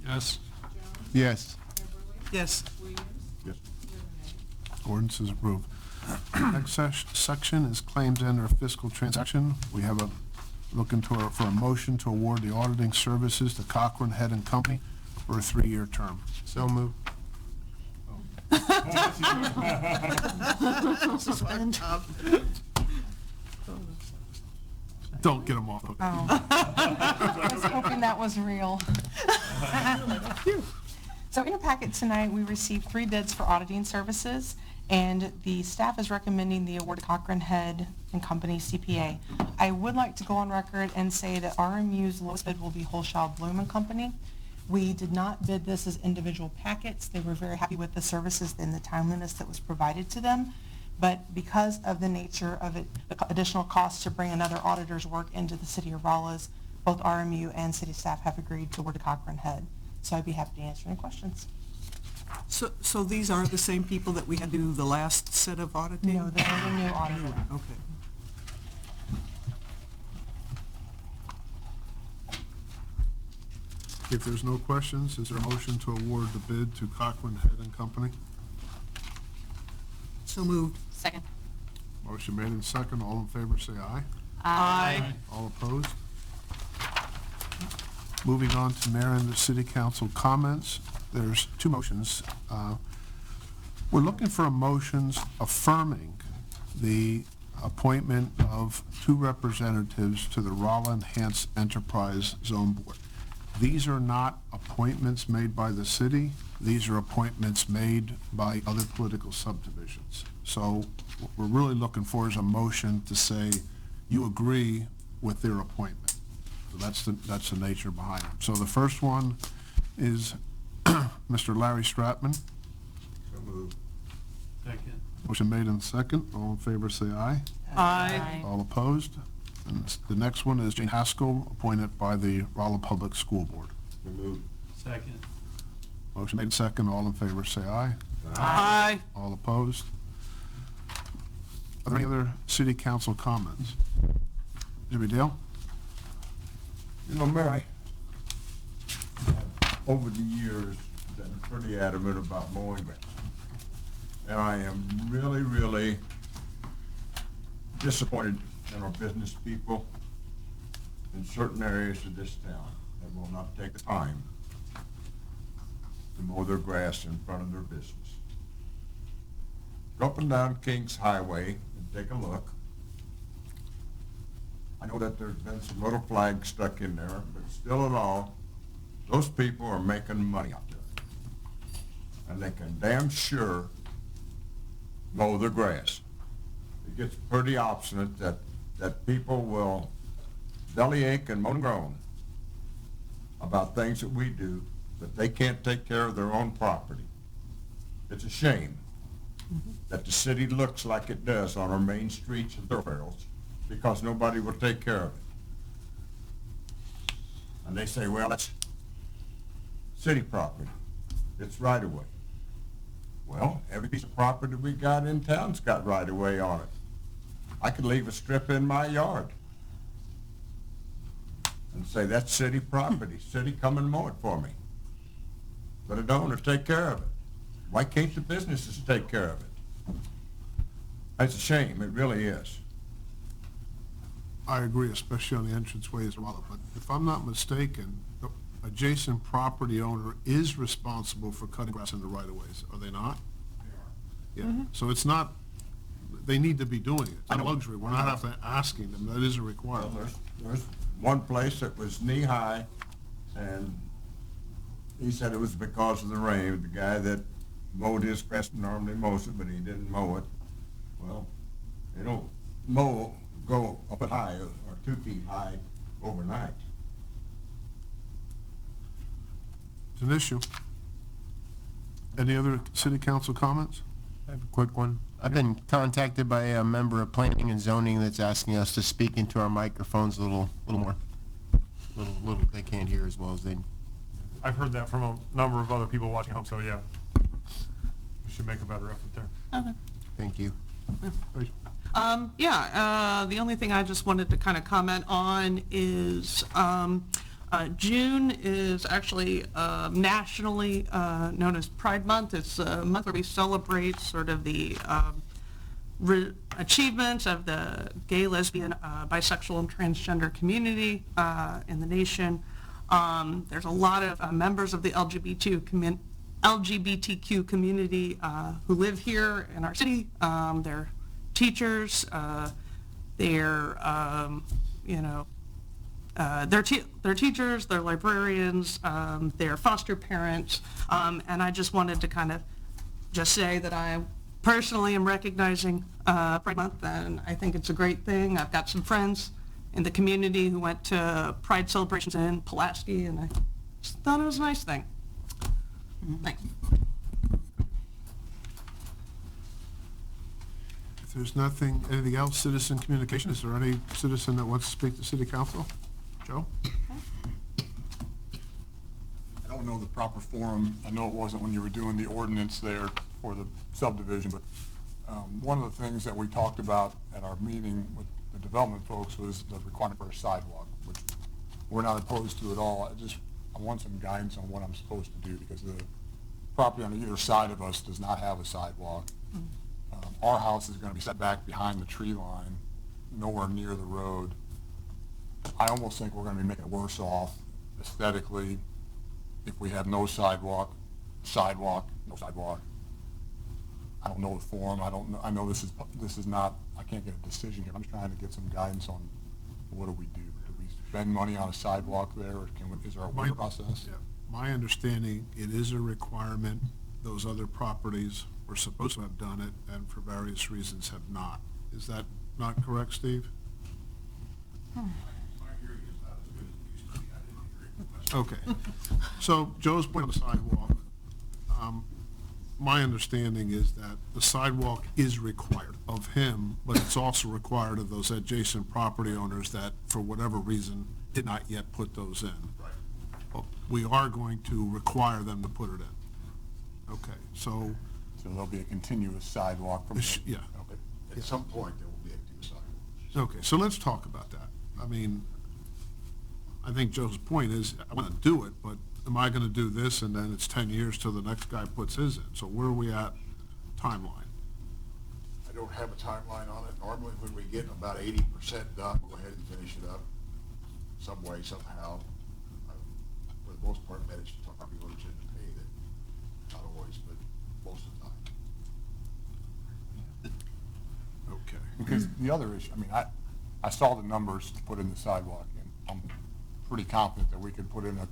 Yes. Yes. Yes. Ordinance is approved. Next section is claims and/or fiscal transaction. We have for a motion to award the auditing services to Cochran Head and Company for a 3-year term. So moved. Don't get them off. Oh. I was hoping that was real. So in your packet tonight, we received 3 bids for auditing services, and the staff is recommending the award to Cochran Head and Company CPA. I would like to go on record and say that RMU's lowest bid will be Holshaw Bloom and Company. We did not bid this as individual packets. They were very happy with the services and the timeliness that was provided to them. But because of the nature of it, the additional cost to bring another auditor's work into the city of Rolla's, both RMU and city staff have agreed to award to Cochran Head. So I'd be happy to answer any questions. So these aren't the same people that we had to do the last set of auditing? No, they're the new auditor. Okay. If there's no questions, is there a motion to award the bid to Cochran Head and Company? So moved. Second. Motion made and second. All in favor, say aye. Aye. All opposed? Moving on to Mayor and the City Council comments. There's 2 motions. We're looking for a motions affirming the appointment of 2 representatives to the Rolla Enhanced Enterprise Zone Board. These are not appointments made by the city. These are appointments made by other political subdivisions. So what we're really looking for is a motion to say you agree with their appointment. So that's the nature behind it. So the first one is Mr. Larry Stratman. So moved. Second. Motion made and second. All in favor, say aye. Aye. All opposed? And the next one is Jane Haskell, appointed by the Rolla Public School Board. So moved. Second. Motion made and second. All in favor, say aye. Aye. All opposed? Are there any other city council comments? Jimmy Dale? You know, Mary, over the years, been pretty adamant about mowing grass. And I am really, really disappointed in our business people in certain areas of this town that will not take the time to mow their grass in front of their business. Go up and down Kings Highway and take a look. I know that there's been some little flags stuck in there, but still at all, those people are making money out there. And they can damn sure mow their grass. It gets pretty obstinate that people will bellyache and moan and groan about things that we do, that they can't take care of their own property. It's a shame that the city looks like it does on our main streets and thoroughfares, because nobody will take care of it. And they say, well, that's city property. It's right of way. Well, every piece of property we got in town's got right of way on it. I could leave a strip in my yard and say, that's city property. City, come and mow it for me. But it don't, or take care of it. Why can't the businesses take care of it? It's a shame, it really is. I agree, especially on the entranceway as well. But if I'm not mistaken, the adjacent property owner is responsible for cutting grass in the right-of-ways, are they not? Yeah, so it's not, they need to be doing it. It's a luxury. We're not asking them. That is a requirement. Well, there's one place that was knee-high, and he said it was because of the rain. The guy that mowed his grass normally mows it, but he didn't mow it. Well, they don't go up high or 2 feet high overnight. It's an issue. Any other city council comments? I have a quick one. I've been contacted by a member of planning and zoning that's asking us to speak into our microphones a little more. Little they can't hear as well as they. I've heard that from a number of other people watching home, so yeah. should make a better effort there. Okay. Thank you. The only thing I just wanted to kind of comment on is June is actually nationally known as Pride Month. It's a month where we celebrate sort of the achievements of the gay, lesbian, bisexual, and transgender community in the nation. There's a lot of members of the LGBTQ community who live here in our city. They're teachers, they're teachers, they're librarians, they're foster parents, and I just wanted to kind of just say that I personally am recognizing Pride Month, and I think it's a great thing. I've got some friends in the community who went to Pride celebrations in Pulaski, and I just thought it was a nice thing. Thanks. If there's anything else, citizen communication, is there any citizen that wants to speak to city council? Joe? I don't know the proper forum. I know it wasn't when you were doing the ordinance there for the subdivision, but one of the things that we talked about at our meeting with the development folks was the requirement for a sidewalk, which we're not opposed to at all. I want some guidance on what I'm supposed to do, because the property on either side of us does not have a sidewalk. Our house is going to be set back behind the tree line, nowhere near the road. I almost think we're going to be making it worse off aesthetically if we have no sidewalk, no sidewalk. I don't know the form. I don't know. I know this is not. I can't get a decision here. I'm just trying to get some guidance on what do we do. Do we spend money on a sidewalk there, or is there a waiver process? Yeah. My understanding, it is a requirement. Those other properties were supposed to have done it, and for various reasons have not. Is that not correct, Steve? Okay. So Joe's point on the sidewalk, my understanding is that the sidewalk is required of him, but it's also required of those adjacent property owners that, for whatever reason, did not yet put those in. Right. Well, we are going to require them to put it in. Okay, so. So there'll be a continuous sidewalk from there? Yeah. Okay. At some point, there will be a continuous sidewalk. Okay, so let's talk about that. I mean, I think Joe's point is, I want to do it, but am I going to do this and then it's 10 years till the next guy puts his in? So where are we at timeline? I don't have a timeline on it. Normally, when we get about 80% done, we'll go ahead and finish it up some way, somehow. For the most part, manage to talk people to pay that. Not always, but most of the time. Okay. Because the other issue, I mean, I saw the numbers to put in the sidewalk, and I'm pretty confident that we could put in a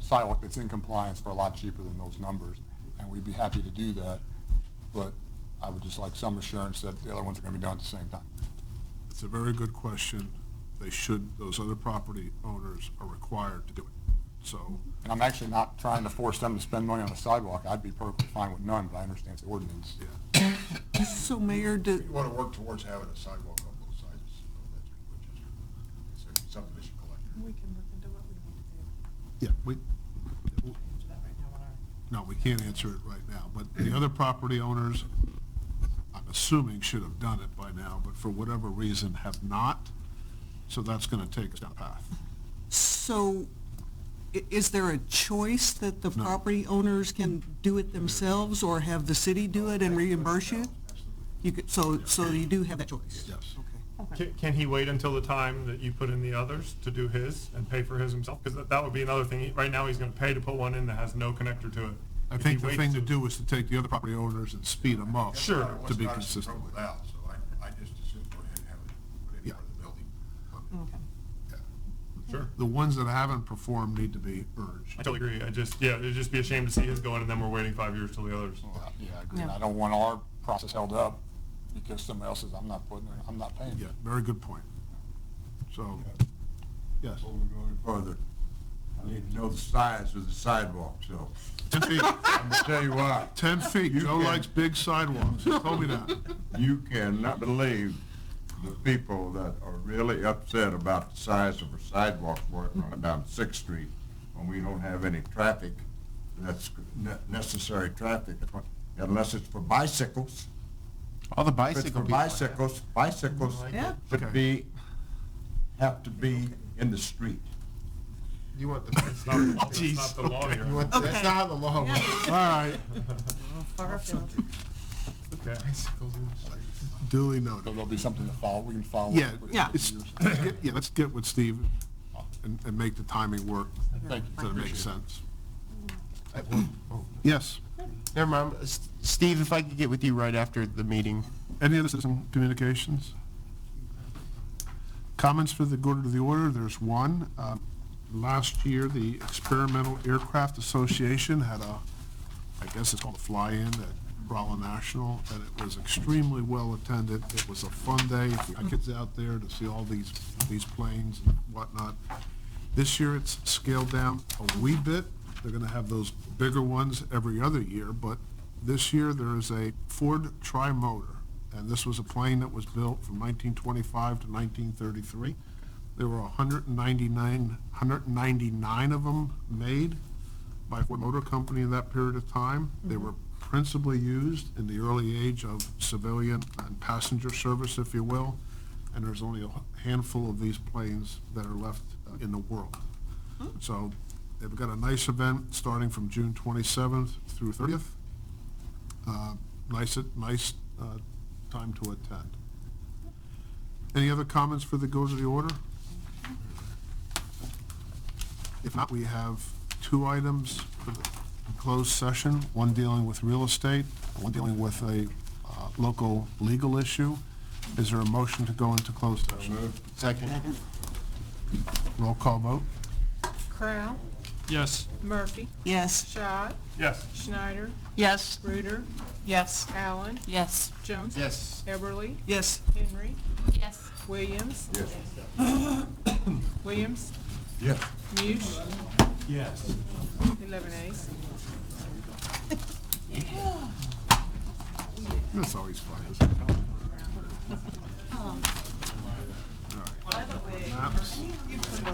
sidewalk that's in compliance for a lot cheaper than those numbers, and we'd be happy to do that, but I would just like some assurance that the other ones are going to be done at the same time. It's a very good question. Those other property owners are required to do it, so. And I'm actually not trying to force them to spend money on a sidewalk. I'd be perfectly fine with none, but I understand it's the ordinance. Yeah. So Mayor, We want to work towards having a sidewalk on both sides of Winchester. It's a subdivision collector. We can look into what we want to do. Yeah, Answer that right now on our. no, we can't answer it right now, but the other property owners, I'm assuming should have done it by now, but for whatever reason have not, so that's going to take us down a path. So is there a choice that the No. property owners can do it themselves or have the city do it and reimburse you? You could, so you do have that choice? Yes. Okay. Can he wait until the time that you put in the others to do his and pay for his himself? Because that would be another thing. Right now, he's going to pay to put one in that has no connector to it. I If think he the waits thing to do is to take the other property owners and speed them up. Sure. To be consistent. With that, so I just assume go ahead and have it put in Yeah. for the building. Okay. Sure. The ones that haven't performed need to be urged. I totally agree. It'd just be a shame to see his going and then we're waiting 5 years till the others. Yeah, I agree. And Yeah. I don't want our process held up because somebody else says, I'm not paying. Yeah, very good point. So, yes. Before we go any further, I need to know the size of the sidewalk, so 10 feet. I'm gonna tell you what. 10 feet. You Joe can- likes big sidewalks. He told me that. You cannot believe the people that are really upset about the size of our sidewalks working on down 6th Street when we don't have any traffic, that's necessary traffic. unless it's for bicycles. All the If it's bicycle for people. bicycles Yeah. should be, have to be in the street. You want the, It's not the law here. you want, that's Okay. not how the law works. All right, Far afield. Okay. duly noted. So there'll be something to follow, we can follow. Yeah, up with Yeah. let's get with Steve and make the timing work Thank you. so it makes sense. Yes. Never mind. Steve, if I could get with you right after the meeting. Any other citizen communications? Comments for the good of the order, there's one. Last year, the Experimental Aircraft Association had I guess it's called a fly-in at Rolla National, and it was extremely well attended. It was a fun day, if you got kids out there to see all these planes and whatnot. This year, it's scaled down a wee bit. They're gonna have those bigger ones every other year, but this year, there is a Ford Tri-Motor, and this was a plane that was built from 1925 to 1933. There were 199 of them made by Ford Motor Company in that period of time. They were principally used in the early age of civilian and passenger service, if you will, and there's only a handful of these planes that are left in the world. So they've got a nice event starting from June 27th through 30th. Nice time to attend. Any other comments for the go to the order? If not, we have two items for the closed session, one dealing with real estate, one dealing with a local legal issue. Is there a motion to go into closed session? Second. Roll call vote. Crown, Yes. Murphy, Yes. Schott, Yes. Schneider, Yes. Reuter, Yes. Allen, Yes. Jones. Yes. Eberly, Yes. Henry, Yes. Williams, Yes. Williams, Yes. Muse, Yes. 11 A's. That's always fun. By the way, Maps. you put a